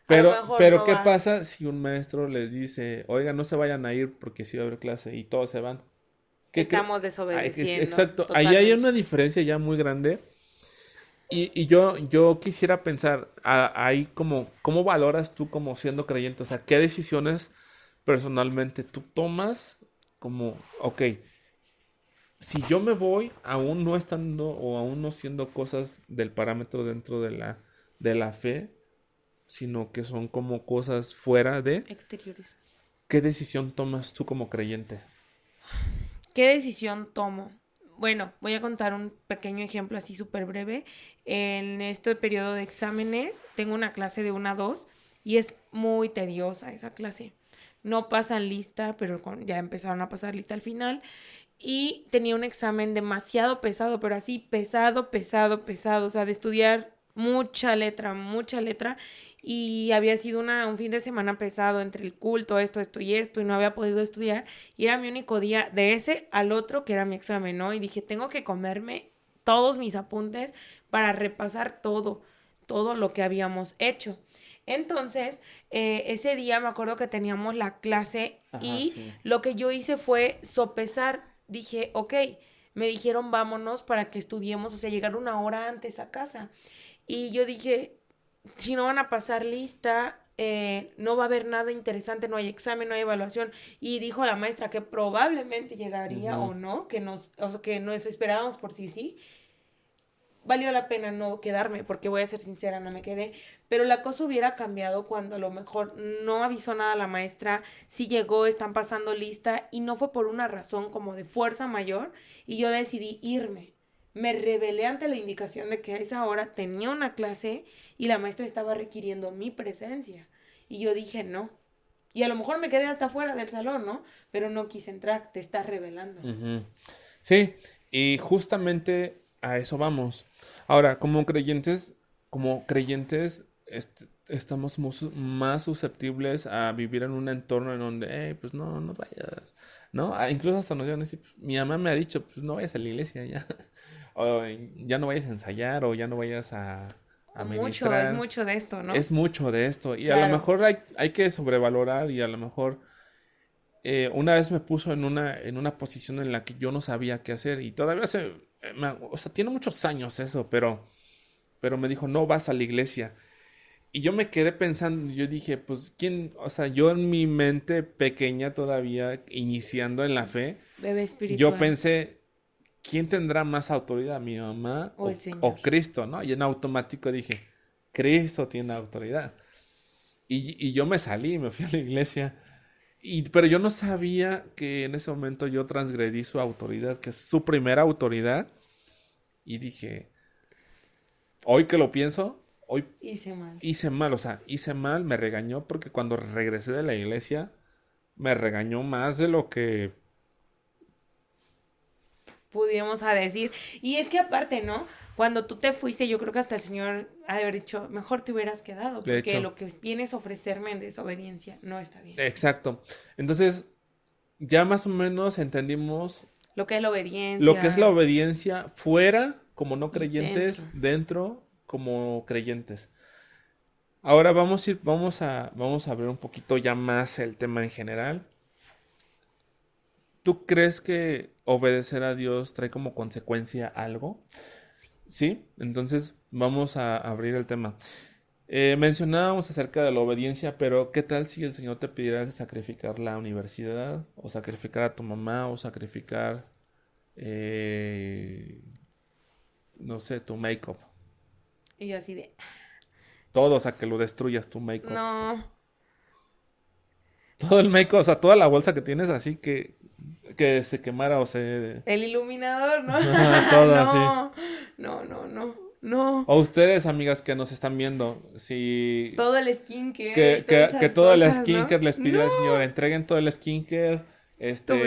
a lo mejor pero no ¿qué va. pasa si un maestro les dice, oiga, no se vayan a ir porque sí va a haber clase y todos se van? ¿Qué cree? Estamos desobedeciendo Exacto, ahí hay una totalmente. diferencia ya muy grande. Y yo quisiera pensar, ahí como, ¿cómo valoras tú como siendo creyente? O sea, ¿qué decisiones personalmente tú tomas como, ok, si yo me voy aún no estando o aún no siendo cosas del parámetro dentro de la fe, sino que son como cosas fuera de, Exteriores. ¿qué decisión tomas tú como creyente? ¿Qué decisión tomo? Bueno, voy a contar un pequeño ejemplo así súper breve. En este periodo de exámenes tengo una clase de 1 a 2 y es muy tediosa esa clase. No pasan lista, pero ya empezaron a pasar lista al final. Y tenía un examen demasiado pesado, pero así pesado, pesado, pesado. O sea, de estudiar mucha letra. Y había sido un fin de semana pesado entre el culto, esto y esto, y no había podido estudiar. Y era mi único día de ese al otro que era mi examen, ¿no? Y dije, tengo que comerme todos mis apuntes para repasar todo lo que habíamos hecho. Entonces, ese día me acuerdo que teníamos la clase Ajá, y sí. lo que yo hice fue sopesar dije, ok, me dijeron vámonos para que estudiemos, o sea, llegar una hora antes a casa. Y yo dije, si no van a pasar lista, no va a haber nada interesante, no hay examen, no hay evaluación. Y dijo la maestra que probablemente llegaría Ujú. o no, o sea, que nos esperábamos por sí. Valió la pena no quedarme, porque voy a ser sincera, no me quedé. Pero la cosa hubiera cambiado cuando a lo mejor no avisó nada a la maestra, sí llegó, están pasando lista, y no fue por una razón como de fuerza mayor, y yo decidí irme. Me rebelé ante la indicación de que a esa hora tenía una clase y la maestra estaba requiriendo mi presencia. Y yo dije no. Y a lo mejor me quedé hasta fuera del salón, ¿no? Pero no quise entrar, te estás rebelando. Ujú. Sí, y justamente a eso vamos. Ahora, como creyentes, estamos más susceptibles a vivir en un entorno en donde, pues no, no vayas, ¿no? Incluso hasta nos digan así, pues, mi mamá me ha dicho, pues no vayas a la iglesia ya, o ya no vayas a ensayar, o ya no vayas a Es ministrar. mucho de esto, ¿no? Es mucho de esto, y a lo Claro. mejor hay que sobrevalorar, y a lo mejor una vez me puso en una posición en la que yo no sabía qué hacer y todavía o sea, tiene muchos años eso, pero me dijo, no vas a la iglesia. Y yo me quedé pensando, yo dije, pues, ¿quién? O sea, yo en mi mente pequeña todavía, iniciando en la fe, Bebé yo espiritual pensé, ¿quién tendrá más autoridad, mi mamá o el Señor. o Cristo, ¿no? Y en automático dije, Cristo tiene autoridad. Y yo me salí, me fui a la iglesia. Pero yo no sabía que en ese momento yo transgredí su autoridad, que es su primera autoridad. Y dije, hoy que lo pienso, hoy Hice mal. hice mal, o sea, hice mal, me regañó porque cuando regresé de la iglesia, me regañó más de lo que... Pudiéramos a decir. Y es que aparte, ¿no? Cuando tú te fuiste, yo creo que hasta el Señor ha de haber dicho, mejor te hubieras quedado, De porque hecho, lo que vienes a ofrecerme en desobediencia no está bien. exacto. Entonces, ya más o menos entendimos Lo que es la lo que es la obediencia obediencia fuera como no y dentro. creyentes, dentro como creyentes. Ahora vamos a ver un poquito ya más el tema en general. ¿Tú crees que obedecer a Dios trae como consecuencia algo? Sí, entonces vamos a abrir el tema. Mencionábamos acerca de la obediencia, pero ¿qué tal si el Señor te pidiera sacrificar la universidad, o sacrificar a tu mamá, o sacrificar, eh, no sé, tu make-up? Y yo así de, Todo, o sea, que lo destruyas tu make-up. no, Todo el make-up, o sea, toda la bolsa que tienes así que se quemara o se... el iluminador, ¿no? Todo así. No, no, no, no, no. O ustedes, amigas que nos están viendo, si Todo el skincare y que, todas que esas todo el cosas, ¿no? skincare les No, pidió al Señor, entreguen todo el skincare, tu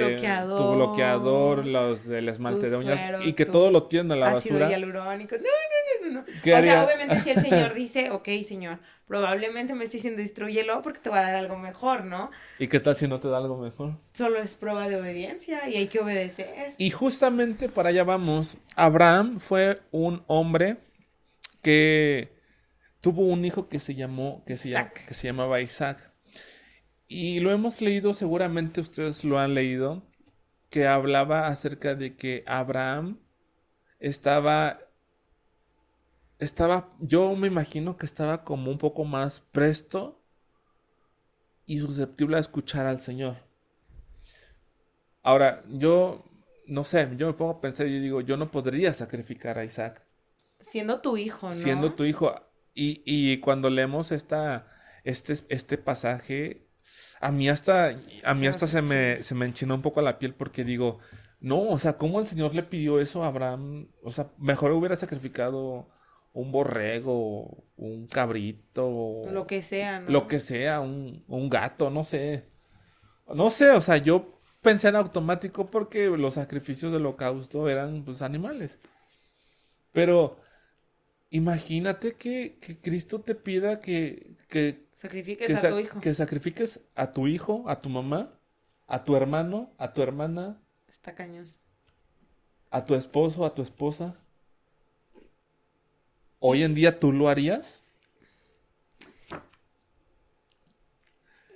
tu bloqueador, bloqueador, los del esmalte tu de uñas, y suero, que todo tu lo tiren a la ácido basura. hialurónico. No, no, no, no, no. ¿Qué O sea, haría? obviamente si el Señor dice, ok, Señor, probablemente me esté diciendo destrúyelo porque te va a dar algo mejor, ¿no? ¿Y qué tal si no te da algo mejor? Solo es prueba de obediencia y hay que obedecer. Y justamente para allá vamos. Abraham fue un hombre que tuvo un hijo Isaac. que se llamaba Isaac. Y lo hemos leído, seguramente ustedes lo han leído, que hablaba acerca de que Abraham estaba, yo me imagino que estaba como un poco más presto y susceptible a escuchar al Señor. Ahora, yo, no sé, yo me pongo a pensar y digo, yo no podría sacrificar a Isaac Siendo tu hijo, siendo ¿no? tu hijo. Y cuando leemos este pasaje, a mí hasta, a mí Se hasta nos se enchina. me, se me enchinó un poco la piel porque digo, no, o sea, ¿cómo el Señor le pidió eso a Abraham? O sea, mejor hubiera sacrificado un borrego, un cabrito, Lo que sea, lo ¿no? que sea, un gato, no sé. No sé, o sea, yo pensé en automático porque los sacrificios del holocausto eran, pues, animales. Pero imagínate que Cristo te pida Sacrifiques a tu hijo. que sacrifiques a tu hijo, a tu mamá, a tu hermano, a tu hermana, Está cañón. a tu esposo, a tu esposa. Hoy en Y día tú lo harías.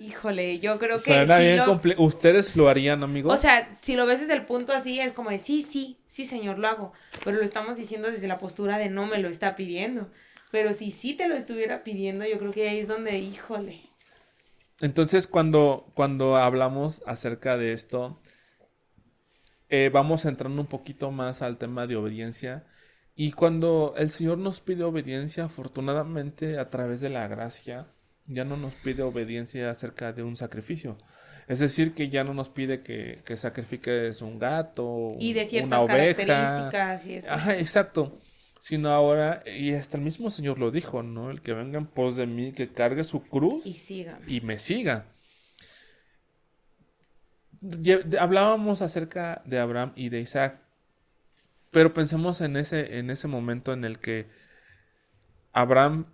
Híjole, yo creo que Suena sí bien lo... ¿Ustedes lo harían, amigos? O sea, si lo ves desde el punto así, es como de sí, señor, lo hago. Pero lo estamos diciendo desde la postura de no me lo está pidiendo. Pero si sí te lo estuviera pidiendo, yo creo que ahí es donde, híjole. Entonces, cuando hablamos acerca de esto, vamos entrando un poquito más al tema de obediencia. Y cuando el Señor nos pide obediencia, afortunadamente a través de la gracia, ya no nos pide obediencia acerca de un sacrificio. Es decir, que ya no nos pide que sacrifiques un gato, Y de una ciertas oveja. características y esto. Ajá, exacto. Sino ahora, y hasta el mismo Señor lo dijo, ¿no? El que venga en pos de mí, que cargue su Y cruz sígame. y me siga. Hablábamos acerca de Abraham y de Isaac, pero pensemos en ese momento en el que Abraham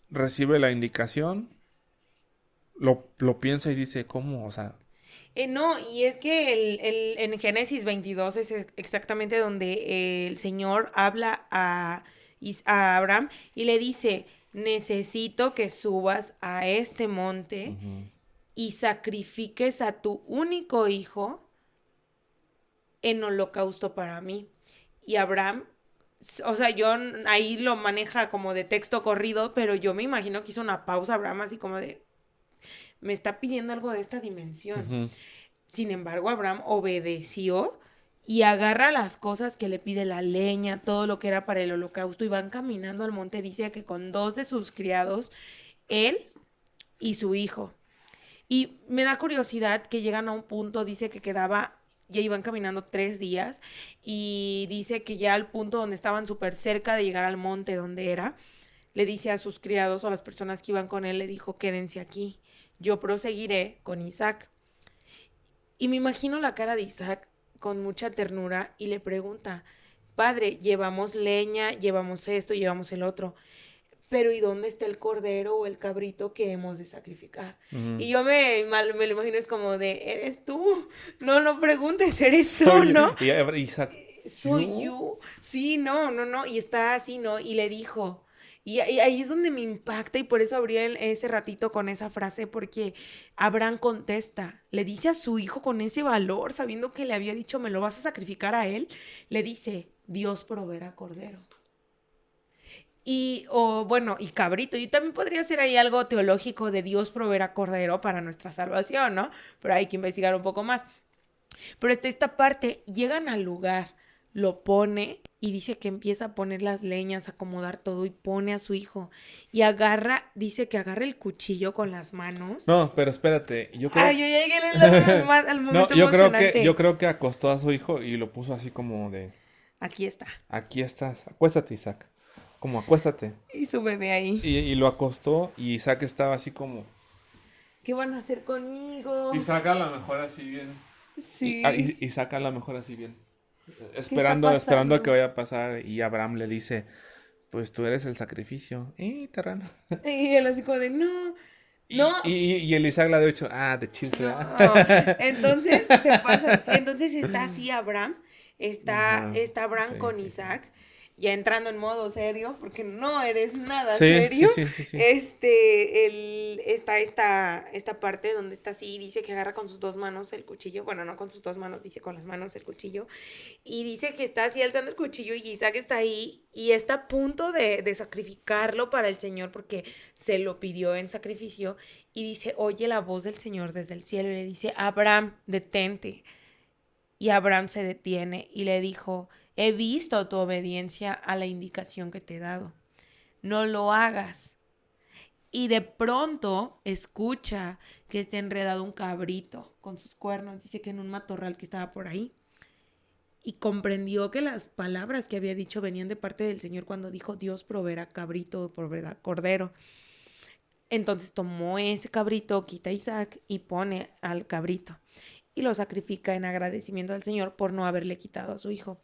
recibe la indicación, lo piensa y dice, ¿cómo? O sea, No, y es que en Génesis 22 es exactamente donde el Señor habla a Abraham y le dice, necesito que subas a este monte ujú. y sacrifiques a tu único hijo en holocausto para mí. Y Abraham, o sea, ahí lo maneja como de texto corrido, pero yo me imagino que hizo una pausa Abraham así como de, me está pidiendo algo de esta dimensión. Ujú. Sin embargo, Abraham obedeció y agarra las cosas que le pide la leña, todo lo que era para el holocausto, y van caminando al monte. Dice que con dos de sus criados, él y su hijo. Y me da curiosidad que llegan a un punto, dice que ya iban caminando 3 días, y dice que ya al punto donde estaban súper cerca de llegar al monte donde era, le dice a sus criados o a las personas que iban con él, le dijo, quédense aquí, yo proseguiré con Isaac. Y me imagino la cara de Isaac con mucha ternura y le pregunta, padre, llevamos leña, llevamos esto, llevamos el otro, pero ¿y dónde está el cordero o el cabrito que hemos de sacrificar? Ujú. Y yo me lo imagino, es como de, eres tú, no, no preguntes, eres tú, Soy, ¿no? y Isaac, Soy ¿yo? yo. Sí, no, y está así, ¿no? Y le dijo, y ahí es donde me impacta y por eso abrí ese ratito con esa frase, porque Abraham contesta, le dice a su hijo con ese valor, sabiendo que le había dicho, me lo vas a sacrificar a él, le dice, Dios proveerá cordero. O bueno, y cabrito. Y también podría ser ahí algo teológico de Dios proveerá cordero para nuestra salvación, ¿no? Pero hay que investigar un poco más. Pero esta parte, llegan al lugar, lo pone y dice que empieza a poner las leñas, a acomodar todo y pone a su hijo. Y dice que agarra el cuchillo con las manos. No, pero espérate, yo creo... Ay, yo llegué al No, momento yo emocionante. creo que acostó a su hijo y lo puso así como de, Aquí está. aquí estás, acuéstate, Isaac, como acuéstate. Y su bebé ahí. Y lo acostó y Isaac estaba así como... ¿Qué van a hacer conmigo? Isaac a lo mejor así bien. Sí. Isaac a lo mejor así bien. ¿Qué está Esperando a que pasando? vaya a pasar. Y Abraham le dice, pues tú eres el sacrificio. Terrano. Y él así como de, no, no, Y el Isaac la de hecho, de chilce. no. Entonces te pasas, entonces está así Abraham, Ajá, está Abraham sí, con sí, sí. Isaac, ya entrando en modo serio, porque no eres nada Sí, sí, serio. sí, sí, sí. Está esta parte donde está así y dice que agarra con sus dos manos el cuchillo, bueno, no con sus dos manos, dice con las manos el cuchillo, y dice que está así alzando el cuchillo y Isaac está ahí y está a punto de sacrificarlo para el Señor porque se lo pidió en sacrificio y dice, oye la voz del Señor desde el cielo y le dice, Abraham, detente. Y Abraham se detiene y le dijo, he visto tu obediencia a la indicación que te he dado. No lo hagas. Y de pronto escucha que está enredado un cabrito con sus cuernos. Dice que en un matorral que estaba por ahí. Y comprendió que las palabras que había dicho venían de parte del Señor cuando dijo, Dios proveerá cabrito, proveerá cordero. Entonces tomó ese cabrito, quita a Isaac y pone al cabrito y lo sacrifica en agradecimiento al Señor por no haberle quitado a su hijo.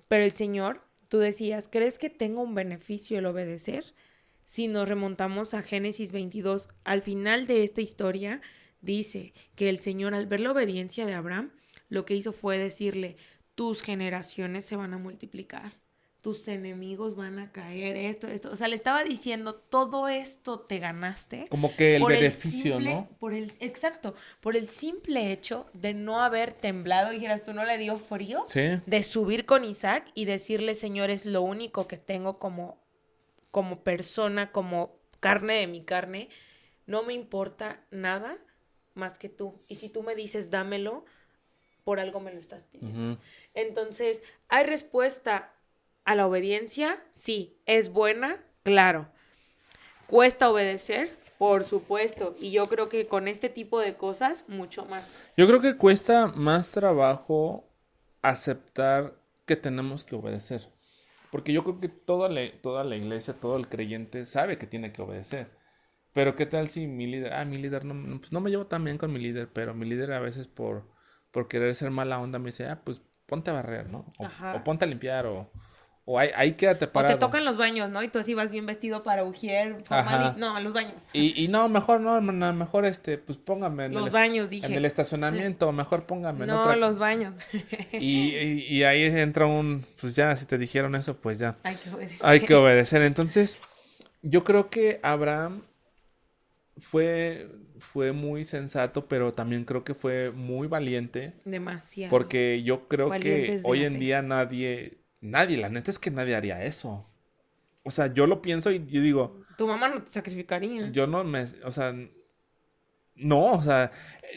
Pero el Señor, tú decías, ¿crees que tenga un beneficio el obedecer? Si nos remontamos a Génesis 22, al final de esta historia dice que el Señor, al ver la obediencia de Abraham, lo que hizo fue decirle, tus generaciones se van a multiplicar, tus enemigos van a caer, esto. O sea, le estaba diciendo, todo esto te ganaste. Como que el por beneficio, simple, ¿no? Exacto, por el simple hecho de no haber temblado, dijeras, tú no le dio frío, Sí. de subir con Isaac y decirle, Señor, es lo único que tengo como persona, como carne de mi carne, no me importa nada más que tú. Y si tú me dices, dámelo, por algo me lo estás pidiendo. Ujú. Entonces, ¿hay respuesta a la obediencia? Sí. ¿Es buena? Claro. ¿Cuesta obedecer? Por supuesto. Y yo creo que con este tipo de cosas, mucho más. Yo creo que cuesta más trabajo aceptar que tenemos que obedecer. Porque yo creo que toda la iglesia, todo el creyente sabe que tiene que obedecer. Pero ¿qué tal si mi líder pues no me llevo tan bien con mi líder, pero mi líder a veces por querer ser mala onda me dice, pues ponte a barrer, ¿no? O Ajá. ponte a limpiar, o ahí quédate O te parado. tocan los baños, ¿no? Y tú así vas bien vestido para ujier, Ajá. no, a los baños. Y no, mejor no, hermana, mejor pues póngame Los baños, en el dije. estacionamiento, mejor póngame en No, otra. los baños. Y ahí entra pues ya, si te dijeron eso, pues ya, Hay que obedecer. hay que obedecer. Entonces, yo creo que Abraham fue muy sensato, pero también creo que fue muy valiente, Demasiado. porque yo creo que Valientes de hoy la en fe. día nadie, la neta es que nadie haría eso. O sea, yo lo pienso y yo digo, Tu mamá no te sacrificaría. yo no o sea, no, o sea,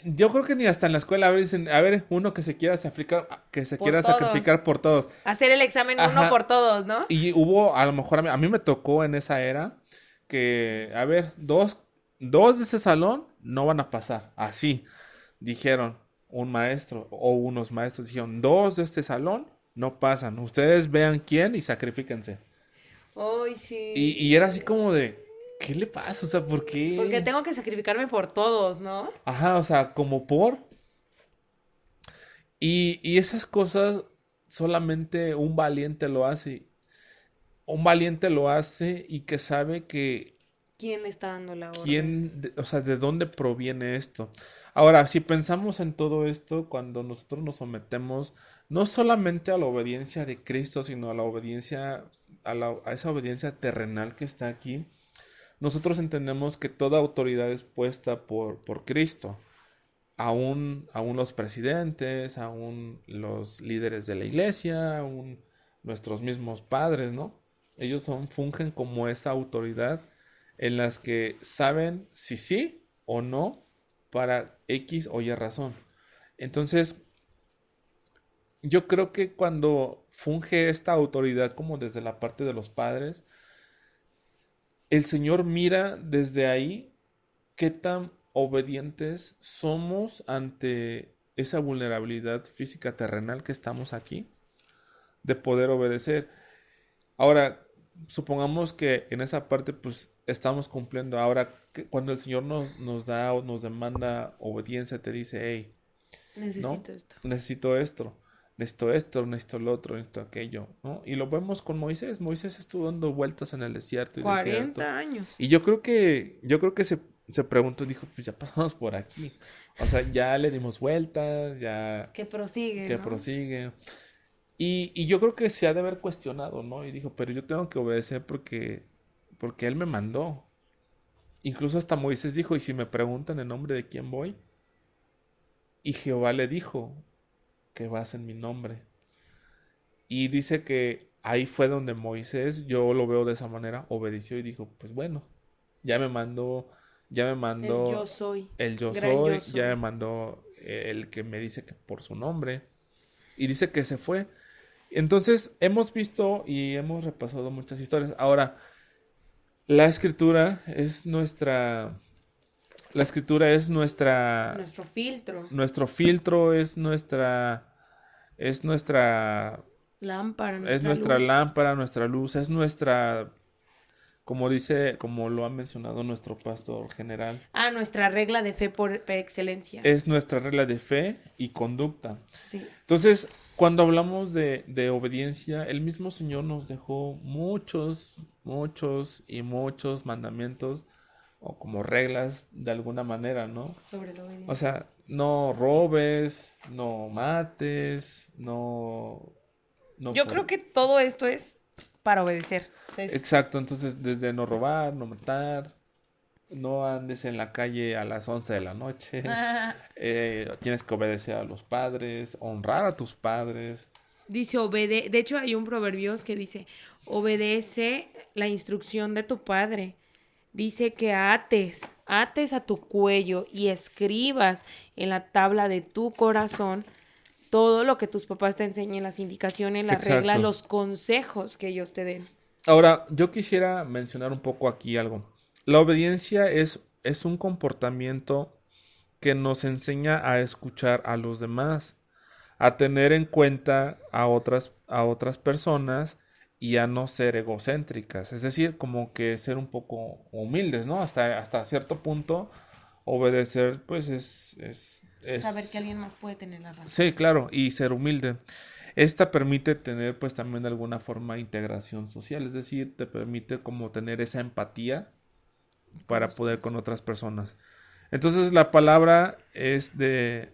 yo creo que ni hasta en la escuela dicen, a ver, uno que se quiera sacrificar, Por todos. sacrificar por todos. Hacer el examen uno Ajá. por todos, ¿no? Y hubo, a lo mejor a mí me tocó en esa era que, a ver, dos de ese salón no van a pasar. Así dijeron un maestro o unos maestros dijeron, dos de este salón no pasan. Ustedes vean quién y sacrifíquense. Ay, sí. Y era así como de, ¿qué le pasa? O sea, ¿por qué? Porque tengo que sacrificarme por todos, ¿no? Ajá, o sea, como por. Y esas cosas solamente un valiente lo hace. Un valiente lo hace y que sabe que ¿Quién le está dando la orden? o sea, de dónde proviene esto. Ahora, si pensamos en todo esto, cuando nosotros nos sometemos no solamente a la obediencia de Cristo, sino a la obediencia, a esa obediencia terrenal que está aquí, nosotros entendemos que toda autoridad es puesta por Cristo. Aún los presidentes, aún los líderes de la iglesia, aún nuestros mismos padres, ¿no? Ellos fungen como esa autoridad en las que saben si sí o no para X o Y razón. Entonces, yo creo que cuando funge esta autoridad como desde la parte de los padres, el Señor mira desde ahí qué tan obedientes somos ante esa vulnerabilidad física terrenal que estamos aquí, de poder obedecer. Ahora, supongamos que en esa parte pues estamos cumpliendo. Ahora, cuando el Señor nos da o nos demanda obediencia, te dice, hey, ¿no? Necesito esto. Necesito esto, necesito lo otro, necesito aquello, ¿no? Y lo vemos con Moisés. Moisés estuvo dando vueltas en el desierto y 40 años. Y yo creo que se preguntó, dijo, pues ya pasamos por aquí. O sea, ya le dimos vueltas, ya Que prosigue, que ¿no? prosigue. Y yo creo que se ha de haber cuestionado, ¿no? Y dijo, pero yo tengo que obedecer porque él me mandó. Incluso hasta Moisés dijo, y si me preguntan en nombre de quién voy, y Jehová le dijo que vas en mi nombre. Y dice que ahí fue donde Moisés, yo lo veo de esa manera, obedeció y dijo, pues bueno, ya me mandó, ya me El mandó yo soy. el yo Gran soy, yo ya me soy. mandó el que me dice que por su nombre. Y dice que se fue. Entonces, hemos visto y hemos repasado muchas historias. Ahora, la escritura es Nuestro filtro. nuestro filtro, es nuestra Lámpara, es nuestra nuestra luz. lámpara, nuestra luz, es nuestra, como lo ha mencionado nuestro pastor general, Ah, nuestra regla de fe por excelencia. es nuestra regla de fe y conducta. Sí. Entonces, cuando hablamos de obediencia, el mismo Señor nos dejó muchos y muchos mandamientos o como reglas de alguna manera, ¿no? Sobre la O obediencia. sea, no robes, no mates, no Yo creo que todo esto es para obedecer. O sea, Exacto, entonces desde no robar, no matar, no andes en la calle a las 11 de la noche, tienes que obedecer a los padres, honrar a tus padres. Dice, de hecho hay un proverbios que dice, obedece la instrucción de tu padre. Dice que ates a tu cuello y escribas en la tabla de tu corazón todo lo que tus papás te enseñen, las indicaciones, las reglas, Exacto. los consejos que ellos te den. Ahora, yo quisiera mencionar un poco aquí algo. La obediencia es un comportamiento que nos enseña a escuchar a los demás, a tener en cuenta a otras personas y a no ser egocéntricas. Es decir, como que ser un poco humildes, ¿no? Hasta cierto punto, obedecer, pues Saber que alguien más puede tener la razón. sí, claro, y ser humilde. Esta permite tener, pues, también de alguna forma integración social, es decir, te permite como tener esa empatía Con para los poder demás. con otras personas. Entonces, la palabra es de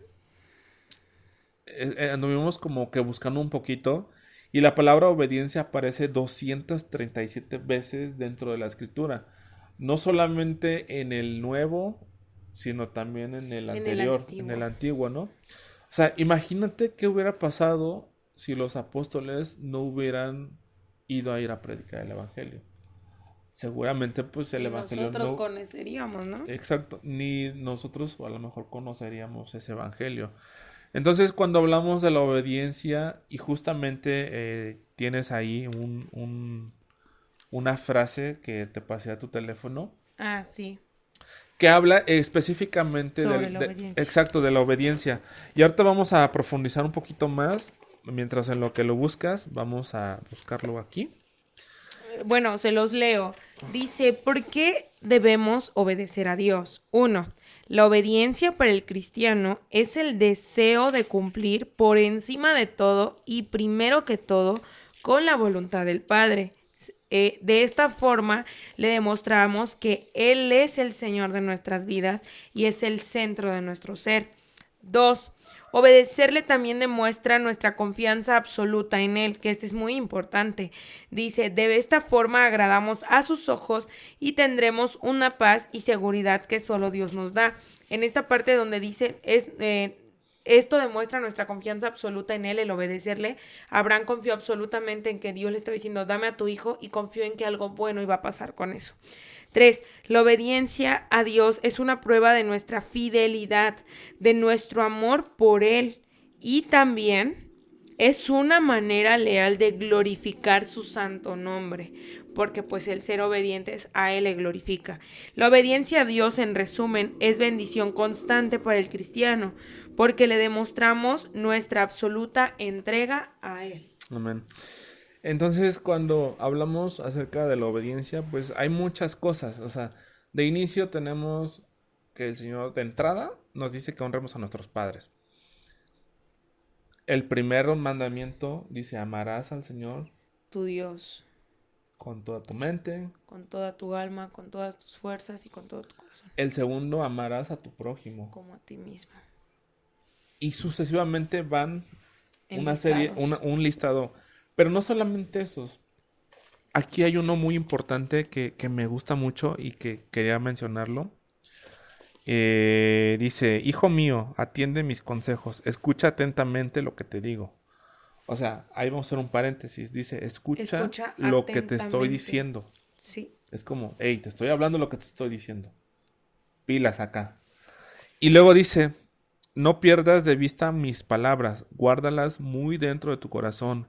anduvimos como que buscando un poquito y la palabra obediencia aparece 237 veces dentro de la escritura. No solamente en el nuevo, sino también en el En el anterior, en el antiguo. antiguo, ¿no? O sea, imagínate qué hubiera pasado si los apóstoles no hubieran ido a ir a predicar el evangelio. Seguramente pues el Ni evangelio nosotros no, conoceríamos, ¿no? exacto, ni nosotros a lo mejor conoceríamos ese evangelio. Entonces, cuando hablamos de la obediencia, y justamente tienes ahí una frase que te pasé a tu teléfono, Ah, sí, que habla específicamente sobre la obediencia. exacto, de la obediencia. Y ahorita vamos a profundizar un poquito más, mientras en lo que lo buscas, vamos a buscarlo aquí. Bueno, se los leo. Dice, ¿por qué debemos obedecer a Dios? 1. La obediencia para el cristiano es el deseo de cumplir por encima de todo y primero que todo con la voluntad del Padre. De esta forma le demostramos que Él es el Señor de nuestras vidas y es el centro de nuestro ser. 2. Obedecerle también demuestra nuestra confianza absoluta en Él, que este es muy importante. Dice, de esta forma agradamos a sus ojos y tendremos una paz y seguridad que solo Dios nos da. En esta parte donde dice, esto demuestra nuestra confianza absoluta en Él, el obedecerle. Abraham confió absolutamente en que Dios le estaba diciendo, dame a tu hijo, y confió en que algo bueno iba a pasar con eso. 3. La obediencia a Dios es una prueba de nuestra fidelidad, de nuestro amor por Él, y también es una manera leal de glorificar su santo nombre, porque pues el ser obedientes a Él le glorifica. La obediencia a Dios, en resumen, es bendición constante para el cristiano, porque le demostramos nuestra absoluta entrega a Él. Amén. Entonces, cuando hablamos acerca de la obediencia, pues hay muchas cosas. O sea, de inicio tenemos que el Señor de entrada nos dice que honremos a nuestros padres. El primer mandamiento dice, amarás al Señor Tu Dios, con toda tu mente. con toda tu alma, con todas tus fuerzas y con todo tu corazón, El segundo, amarás a tu prójimo. como a ti mismo. Y sucesivamente van una serie, Enlistados. un listado. Pero no solamente esos. Aquí hay uno muy importante que me gusta mucho y que quería mencionarlo. Dice, hijo mío, atiende mis consejos, escucha atentamente lo que te digo. O sea, ahí vamos a hacer un paréntesis. Dice, escucha Escucha lo que te estoy atentamente. diciendo. Sí. Es como, hey, te estoy hablando lo que te estoy diciendo. Pilas acá. Y luego dice, no pierdas de vista mis palabras, guárdalas muy dentro de tu corazón.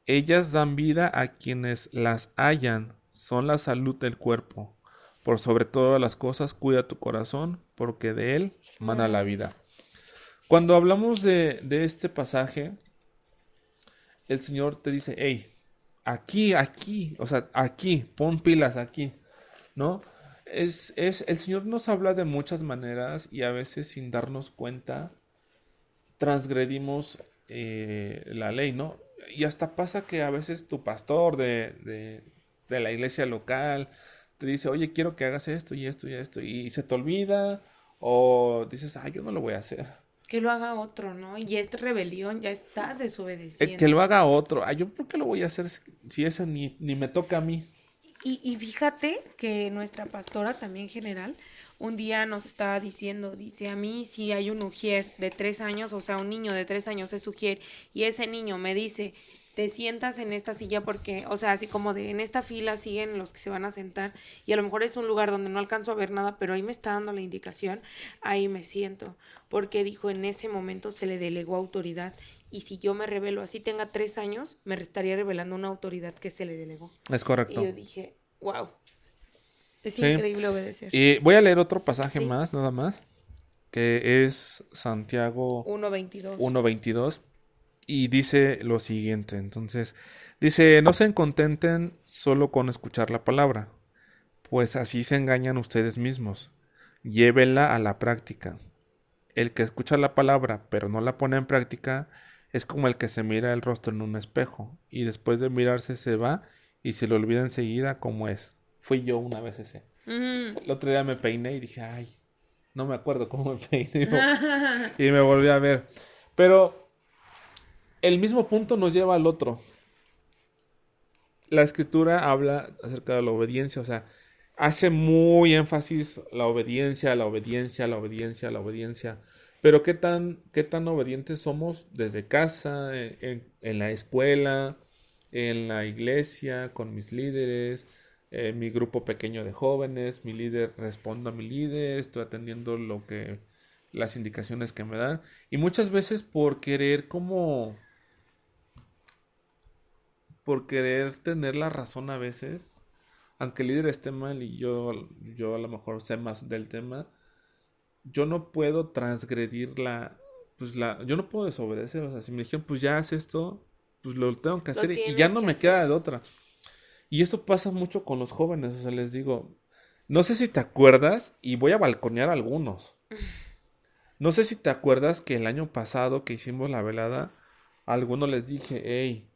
Ellas dan vida a quienes las hallan, son la salud del cuerpo. Por sobre todas las cosas, cuida tu corazón, porque de él mana la vida. Cuando hablamos de este pasaje, el Señor te dice, hey, aquí, o sea, aquí, pon pilas aquí, ¿no? El Señor nos habla de muchas maneras y a veces sin darnos cuenta transgredimos la ley, ¿no? Y hasta pasa que a veces tu pastor de la iglesia local te dice, oye, quiero que hagas esto y esto y esto, y se te olvida, o dices, yo no lo voy a hacer. Que lo haga otro, ¿no? Y es rebelión, ya estás desobedeciendo. Que lo haga otro. Yo por qué lo voy a hacer si eso ni me toca a mí. Y fíjate que nuestra pastora también general un día nos estaba diciendo, dice, a mí si hay un ujier de 3 años, o sea, un niño de 3 años es ujier, y ese niño me dice, te sientas en esta silla porque, o sea, así como de en esta fila siguen los que se van a sentar, y a lo mejor es un lugar donde no alcanzo a ver nada, pero ahí me está dando la indicación, ahí me siento, porque dijo, en ese momento se le delegó autoridad, y si yo me revelo, así tenga 3 años, me estaría revelando una autoridad que se le delegó. Es Y correcto. yo dije, wow, es Sí. increíble obedecer. Y voy a leer otro pasaje Sí, más, nada más, que es Santiago 1:22. 1:22 y dice lo siguiente. Entonces, dice, no se contenten solo con escuchar la palabra, pues así se engañan ustedes mismos. Llévenla a la práctica. El que escucha la palabra pero no la pone en práctica es como el que se mira el rostro en un espejo y después de mirarse se va y se le olvida enseguida cómo es. Fui yo una vez ese. Mm. El otro día me peiné y dije, ay, no me acuerdo cómo me peiné y me volví a ver. Pero el mismo punto nos lleva al otro. La escritura habla acerca de la obediencia, o sea, hace muy énfasis la obediencia, la obediencia, la obediencia, la obediencia. Pero qué tan obedientes somos desde casa, en la escuela, en la iglesia, con mis líderes, mi grupo pequeño de jóvenes, mi líder respondo a mi líder, estoy atendiendo las indicaciones que me dan. Y muchas veces por querer tener la razón a veces, aunque el líder esté mal y yo a lo mejor sé más del tema, yo no puedo transgredir yo no puedo desobedecer, o sea, si me dijeron, pues ya haz esto, pues lo tengo que Lo hacer y ya tienes no que me queda hacer. de otra. Y eso pasa mucho con los jóvenes, o sea, les digo, no sé si te acuerdas, y voy a balconear a algunos. No sé si te acuerdas que el año pasado que hicimos la velada, a algunos les dije, hey,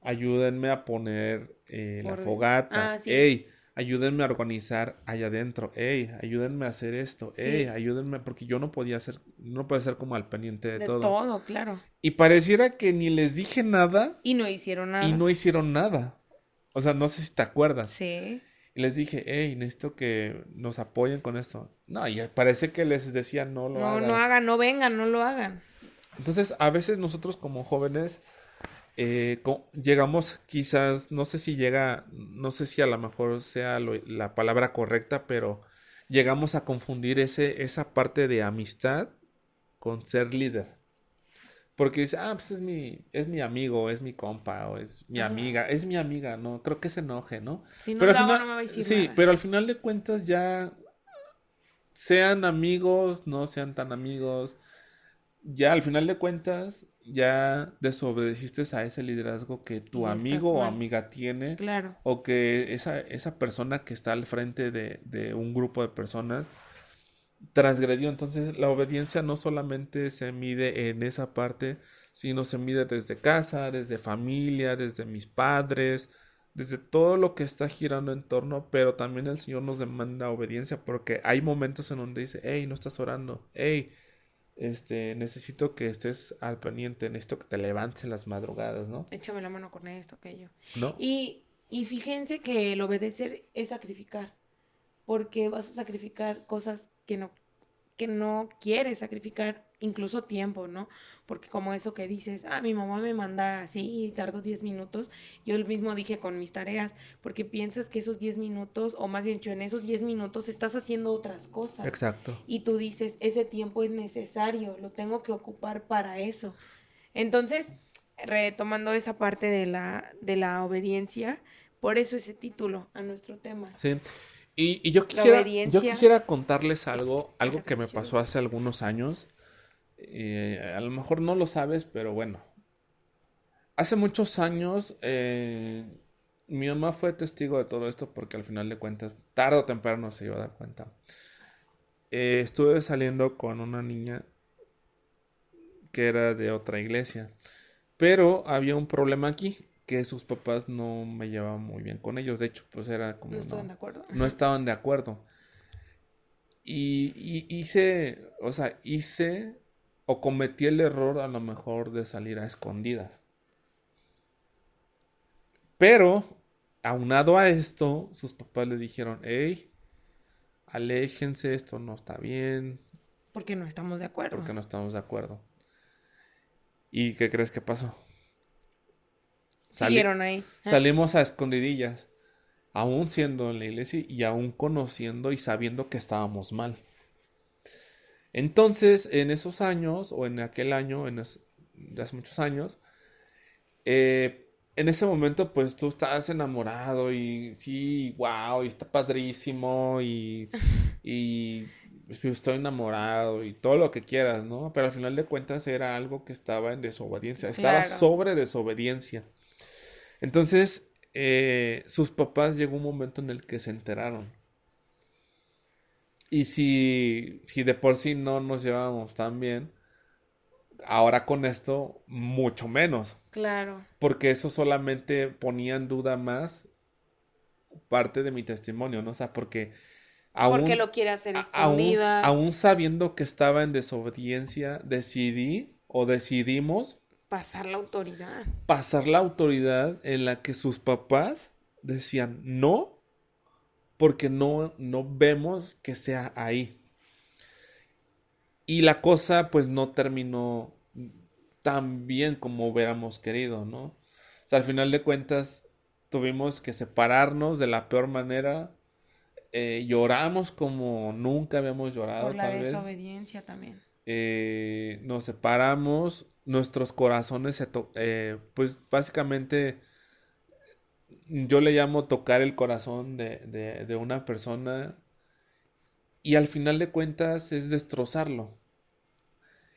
ayúdenme a poner la Orden. fogata. Ah, sí. Ey, ayúdenme a organizar allá adentro. Ey, ayúdenme a hacer esto. Ey, Sí. ayúdenme porque yo no podía ser como al pendiente de De todo. todo, claro. Y pareciera que ni les dije nada Y no hicieron y nada. no hicieron nada. O sea, no sé si te acuerdas. Sí. Y les dije, hey, necesito que nos apoyen con esto. No, y parece que les decía, no lo No, no hagan. hagan, no vengan, no lo hagan. Entonces, a veces nosotros como jóvenes llegamos quizás, no sé si a lo mejor sea la palabra correcta, pero llegamos a confundir esa parte de amistad con ser líder. Porque dice, pues es mi amigo, es mi compa, o Ajá. es mi amiga, no, creo que se enoje, ¿no? Si no Pero al lo hago, final, no me va a decir sí, nada. pero al final de cuentas ya sean amigos, no sean tan amigos, ya al final de cuentas, ya desobedeciste a ese liderazgo que tu Y amigo estás o mal. amiga tiene, Claro. o que esa persona que está al frente de un grupo de personas transgredió. Entonces, la obediencia no solamente se mide en esa parte, sino se mide desde casa, desde familia, desde mis padres, desde todo lo que está girando en torno, pero también el Señor nos demanda obediencia porque hay momentos en donde dice, hey, no estás orando, hey, necesito que estés al pendiente, necesito que te levantes en las madrugadas, ¿no? Échame la mano con esto, aquello. ¿No? Y fíjense que el obedecer es sacrificar. Porque vas a sacrificar cosas que no quieres sacrificar, incluso tiempo, ¿no? Porque como eso que dices, mi mamá me manda así y tardo 10 minutos, yo el mismo dije con mis tareas, porque piensas que esos 10 minutos, o más bien dicho, en esos 10 minutos estás haciendo otras cosas. Exacto. Y tú dices, ese tiempo es necesario, lo tengo que ocupar para eso. Entonces, retomando esa parte de la obediencia, por eso ese título a nuestro tema. Sí. Y yo La yo obediencia, quisiera contarles el algo que me sacrificio de pasó hace obediencia. algunos años. A lo mejor no lo sabes, pero bueno. Hace muchos años, mi mamá fue testigo de todo esto porque al final de cuentas, tarde o temprano se iba a dar cuenta. Estuve saliendo con una niña que era de otra iglesia, pero había un problema aquí, que sus papás no me llevaban muy bien con ellos. De hecho, pues era No como estoy de acuerdo. no estaban de acuerdo. Y hice, o sea, hice o cometí el error a lo mejor de salir a escondidas. Pero, aunado a esto, sus papás le dijeron, hey, aléjense, esto no está bien, Porque no estamos de acuerdo. porque no estamos de acuerdo. ¿Y qué crees que pasó? Siguieron ahí. Salimos a escondidillas, aún siendo en la iglesia y aún conociendo y sabiendo que estábamos mal. Entonces, en esos años, o en aquel año, de hace muchos años, en ese momento, pues tú estás enamorado y sí, wow, y está padrísimo y pues, estoy enamorado y todo lo que quieras, ¿no? Pero al final de cuentas era algo que estaba en desobediencia, estaba Claro. sobre desobediencia. Entonces, sus papás llegó un momento en el que se enteraron. Y si de por sí no nos llevábamos tan bien, ahora con esto mucho menos. Claro. Porque eso solamente ponía en duda más parte de mi testimonio, ¿no? O sea, porque Porque aún, lo quiere hacer escondidas. aún sabiendo que estaba en desobediencia, decidimos Pasar la autoridad. pasar la autoridad en la que sus papás decían no, porque no vemos que sea ahí. Y la cosa pues no terminó tan bien como hubiéramos querido, ¿no? O sea, al final de cuentas tuvimos que separarnos de la peor manera. Lloramos como nunca habíamos llorado, Por la tal vez. desobediencia también. Nos separamos, nuestros corazones pues básicamente yo le llamo tocar el corazón de una persona y al final de cuentas es destrozarlo.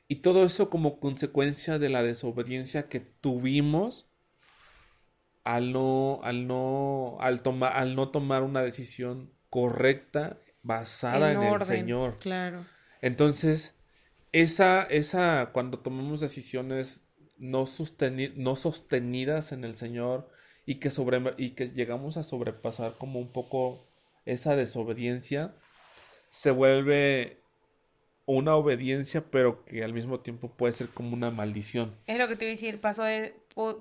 Y todo eso como consecuencia de la desobediencia que tuvimos al no tomar una decisión correcta basada En en el orden. Señor. Claro. Entonces, cuando tomamos decisiones no sostenidas en el Señor y que llegamos a sobrepasar como un poco esa desobediencia, se vuelve una obediencia, pero que al mismo tiempo puede ser como una maldición. Es lo que te iba a decir.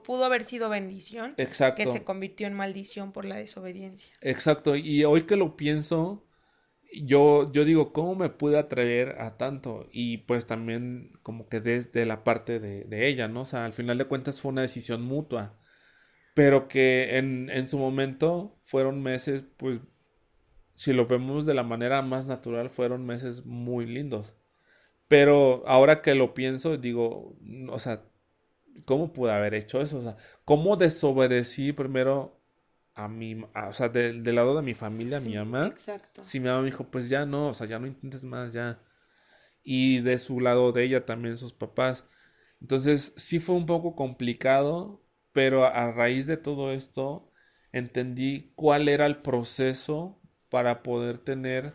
Pudo haber sido bendición que se Exacto, convirtió en maldición por la desobediencia. exacto. Y hoy que lo pienso, yo digo, ¿cómo me pude atrever a tanto? Y pues también como que desde la parte de ella, ¿no? O sea, al final de cuentas fue una decisión mutua, pero que en su momento fueron meses, pues si lo vemos de la manera más natural, fueron meses muy lindos. Pero ahora que lo pienso, digo, o sea, ¿cómo pude haber hecho eso? O sea, ¿cómo desobedecí primero o sea, del lado de mi familia, a mi Sí, mamá? exacto. Si mi mamá me dijo, pues ya no, o sea, ya no intentes más, ya. Y de su lado de ella también sus papás. Entonces, sí fue un poco complicado, pero a raíz de todo esto, entendí cuál era el proceso para poder tener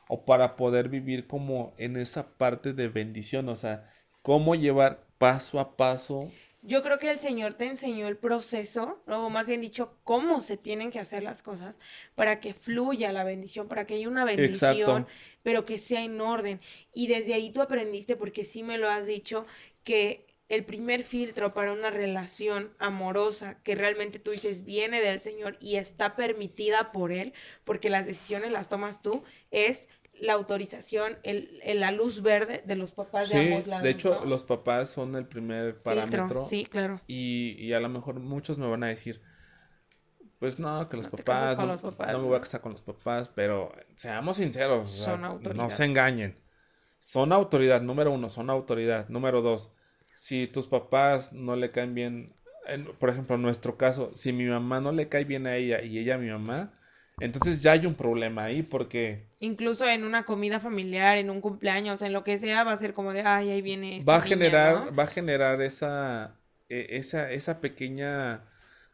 o para poder vivir como en esa parte de bendición, o sea, cómo llevar paso a paso. Yo creo que el Señor te enseñó el proceso, o más bien dicho, cómo se tienen que hacer las cosas para que fluya la bendición, para que haya una bendición, Exacto, pero que sea en orden. Y desde ahí tú aprendiste, porque sí me lo has dicho, que el primer filtro para una relación amorosa que realmente tú dices viene del Señor y está permitida por Él, porque las decisiones las tomas tú, es la autorización, la luz verde de los papás de ambos sí, de lados, hecho ¿no? los papás son el primer Filtro, parámetro sí, claro. y a lo mejor muchos me van a decir, pues no, que los No te cases papás, con no, los papás, no me voy a ¿no? casar con los papás, pero seamos sinceros, o Son sea, no se autoridad. engañen. Son autoridad, número uno, son autoridad. Número dos, si tus papás no le caen bien, por ejemplo, en nuestro caso, si mi mamá no le cae bien a ella y ella a mi mamá, entonces ya hay un problema ahí porque Incluso en una comida familiar, en un cumpleaños, en lo que sea, va a ser como de, ay, ahí viene esta niña, ¿no? va a generar esa pequeña,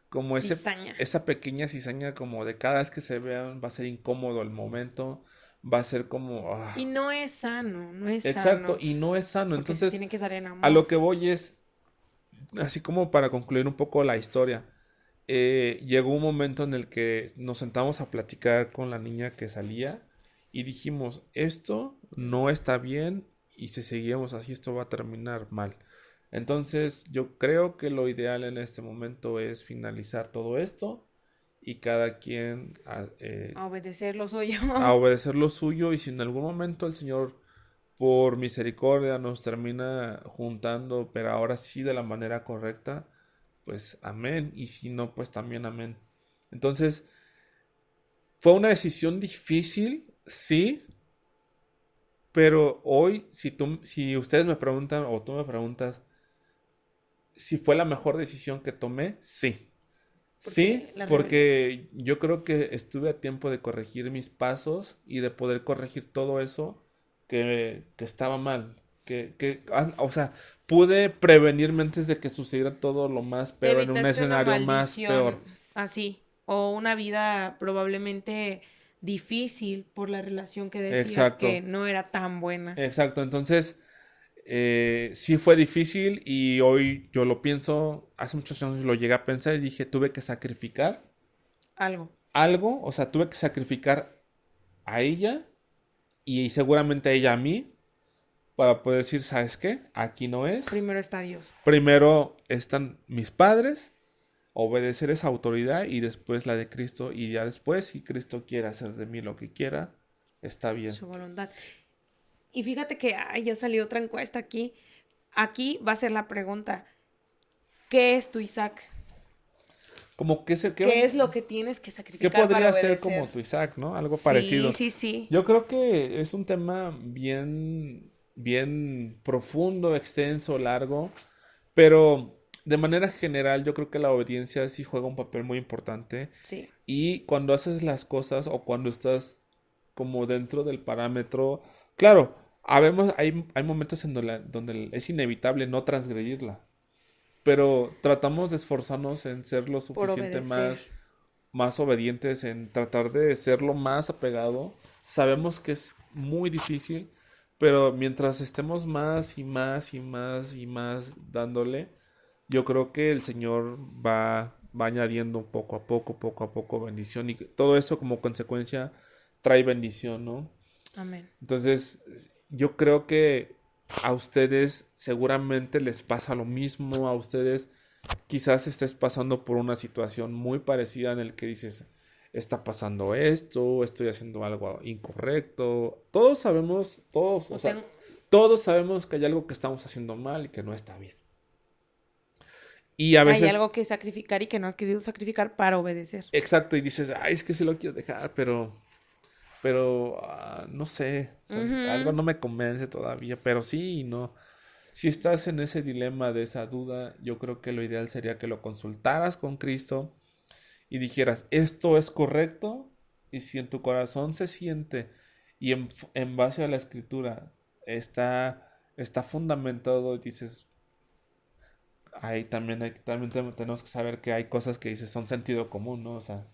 como Cizaña. esa pequeña cizaña como de cada vez que se vean va a ser incómodo el momento, va a ser como, Y no es sano, no es exacto, sano, y no es sano. porque se Entonces, tiene que dar en a amor. lo que voy es, así como para concluir un poco la historia, llegó un momento en el que nos sentamos a platicar con la niña que salía y dijimos, esto no está bien y si seguimos así esto va a terminar mal. Entonces yo creo que lo ideal en este momento es finalizar todo esto y cada quien A obedecer lo suyo. a obedecer lo suyo, y si en algún momento el Señor por misericordia nos termina juntando, pero ahora sí de la manera correcta, pues amén, y si no, pues también amén. Entonces, fue una decisión difícil, sí, pero hoy, si ustedes me preguntan o tú me preguntas si fue la mejor decisión que tomé, sí. Sí, Porque la rebelión. porque yo creo que estuve a tiempo de corregir mis pasos y de poder corregir todo eso que estaba mal. O sea, pude prevenirme antes de que sucediera todo lo más Te peor, en un evitaste una escenario más maldición peor. así. O una vida probablemente difícil por la relación que decías que Exacto, no era tan buena. exacto. Entonces, sí fue difícil y hoy yo lo pienso, hace muchos años lo llegué a pensar y dije, tuve que sacrificar Algo. algo, o sea, tuve que sacrificar a ella y seguramente ella a mí para poder decir, ¿sabes qué? Aquí no es. Primero está Dios. Primero están mis padres, obedecer esa autoridad y después la de Cristo, y ya después, si Cristo quiere hacer de mí lo que quiera, está bien. Su voluntad. Y fíjate que ay, ya salió otra encuesta aquí. Aquí va a ser la pregunta. ¿Qué es tu Isaac? Como que ¿Qué es lo que tienes que ¿qué sacrificar para podría ser como obedecer? tu Isaac, ¿no? Algo Sí, parecido. sí, sí. Yo creo que es un tema bien, bien profundo, extenso, largo, pero de manera general yo creo que la obediencia sí juega un papel muy importante. Sí. Y cuando haces las cosas o cuando estás como dentro del parámetro, claro, hay momentos en donde es inevitable no transgredirla, pero tratamos de esforzarnos en ser lo Por suficiente obedecer. más obedientes, en tratar de ser Sí. lo más apegado. Sabemos que es muy difícil, pero mientras estemos más y más y más y más dándole, yo creo que el Señor va añadiendo poco a poco bendición, y todo eso como consecuencia trae bendición, ¿no? Amén. Entonces, yo creo que a ustedes seguramente les pasa lo mismo, a ustedes quizás estés pasando por una situación muy parecida en el que dices, está pasando esto, estoy haciendo algo incorrecto. Todos sabemos, todos, o O sea, ten- todos sabemos que hay algo que estamos haciendo mal y que no está bien. Y a Hay veces, algo que sacrificar y que no has querido sacrificar para obedecer. exacto, y dices, ay, es que sí lo quiero dejar, pero no sé, o sea, algo Ujú. no me convence todavía, pero sí y no. Si estás en ese dilema de esa duda, yo creo que lo ideal sería que lo consultaras con Cristo y dijeras, esto es correcto, y si en tu corazón se siente y en base a la escritura está fundamentado, y dices, también tenemos que saber que hay cosas que dices son sentido común, ¿no? O sea,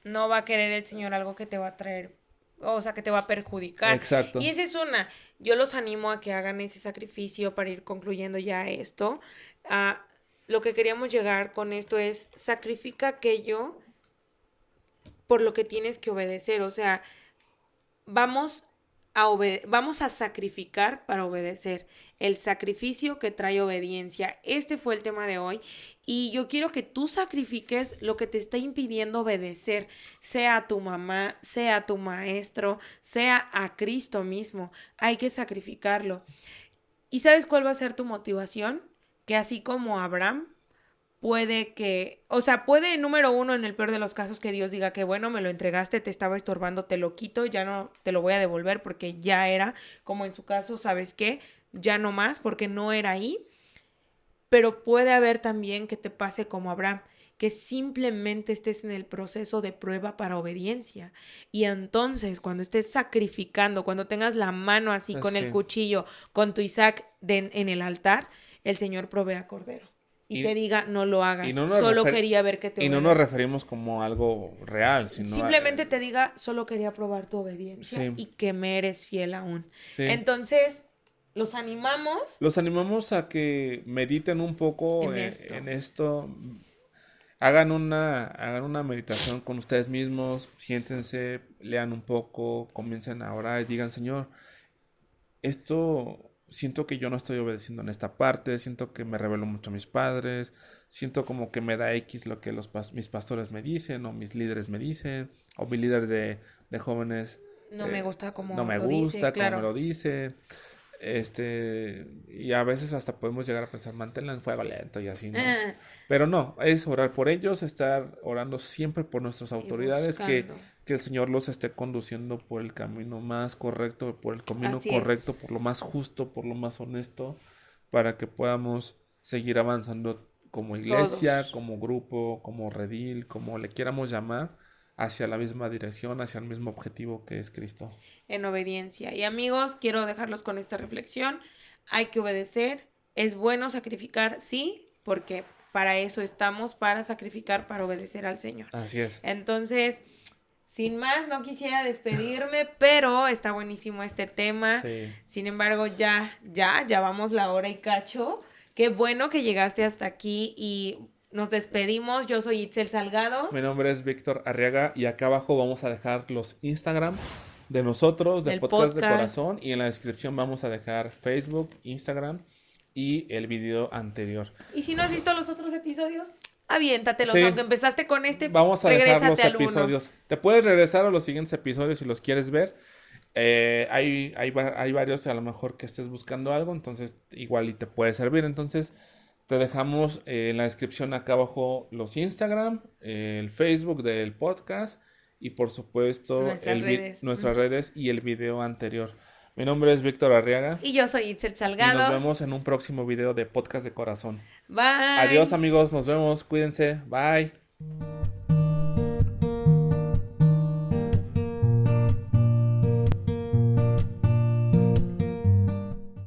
No va a querer el Señor algo que te va a traer, o sea, que te va a perjudicar. Y exacto. esa es una. Yo los animo a que hagan ese sacrificio para ir concluyendo ya esto. Ah, lo que queríamos llegar con esto es sacrifica aquello por lo que tienes que obedecer. O sea, vamos vamos a sacrificar para obedecer. El sacrificio que trae obediencia. Este fue el tema de hoy. Y yo quiero que tú sacrifiques lo que te está impidiendo obedecer. Sea tu mamá, sea tu maestro, sea a Cristo mismo. Hay que sacrificarlo. ¿Y sabes cuál va a ser tu motivación? Que así como Abraham puede que, o sea, puede, número uno, en el peor de los casos, que Dios diga que bueno, me lo entregaste, te estaba estorbando, te lo quito, ya no te lo voy a devolver porque ya era, como en su caso, ¿sabes qué? Ya no más porque no era ahí, pero puede haber también que te pase como Abraham, que simplemente estés en el proceso de prueba para obediencia. Y entonces, cuando estés sacrificando, cuando tengas la mano así con el Sí. cuchillo, con tu Isaac en el altar, el Señor provea cordero. Y te Y, diga, no lo y hagas, no nos solo refer- quería ver que te y no nos obedezco. referimos como algo real, sino Simplemente te diga, solo quería probar tu obediencia sí, y que me eres fiel aún. sí. Entonces, los animamos Los animamos a que mediten un poco en esto. en esto. Hagan una meditación con ustedes mismos, siéntense, lean un poco, comiencen a orar y digan, Señor, esto siento que yo no estoy obedeciendo en esta parte, siento que me revelo mucho a mis padres, siento como que me da X lo que mis pastores me dicen o mis líderes me dicen, o mi líder de jóvenes No me gusta no como me lo dice, gusta como me claro. lo dice. Y a veces hasta podemos llegar a pensar, manténla en fuego lento y así, ¿no? Ah, Pero no, es orar por ellos, estar orando siempre por nuestras y autoridades, buscando. que el Señor los esté conduciendo por el camino más correcto, por el camino Así es. correcto, por lo más justo, por lo más honesto, para que podamos seguir avanzando como iglesia, Todos. como grupo, como redil, como le quieramos llamar, hacia la misma dirección, hacia el mismo objetivo que es Cristo. En obediencia. Y amigos, quiero dejarlos con esta reflexión. Hay que obedecer. Es bueno sacrificar, sí, porque para eso estamos, para sacrificar, para obedecer al Señor. Así es. Entonces, sin más, no quisiera despedirme, pero está buenísimo este tema. Sí. Sin embargo, ya vamos la hora y cacho. Qué bueno que llegaste hasta aquí y nos despedimos. Yo soy Itzel Salgado, Mi nombre es Víctor Arriaga y acá abajo vamos a dejar los Instagram de nosotros, de del Podcast de podcast. Corazón, y en la descripción vamos a dejar Facebook, Instagram y el video anterior. Y si no has visto los otros episodios, aviéntatelos. Sí, Aunque empezaste con este, vamos a dejar regrésate los al uno. episodios. Te puedes regresar a los siguientes episodios si los quieres ver. Hay varios a lo mejor que estés buscando algo, entonces igual y te puede servir. Entonces te dejamos en la descripción acá abajo los Instagram, el Facebook del podcast y por supuesto Nuestras redes. nuestras redes y el video anterior. Mi nombre es Víctor Arriaga Y yo soy Itzel y nos Salgado. vemos en un próximo video de Podcast de Corazón. Adiós Bye. amigos, nos vemos, cuídense, bye.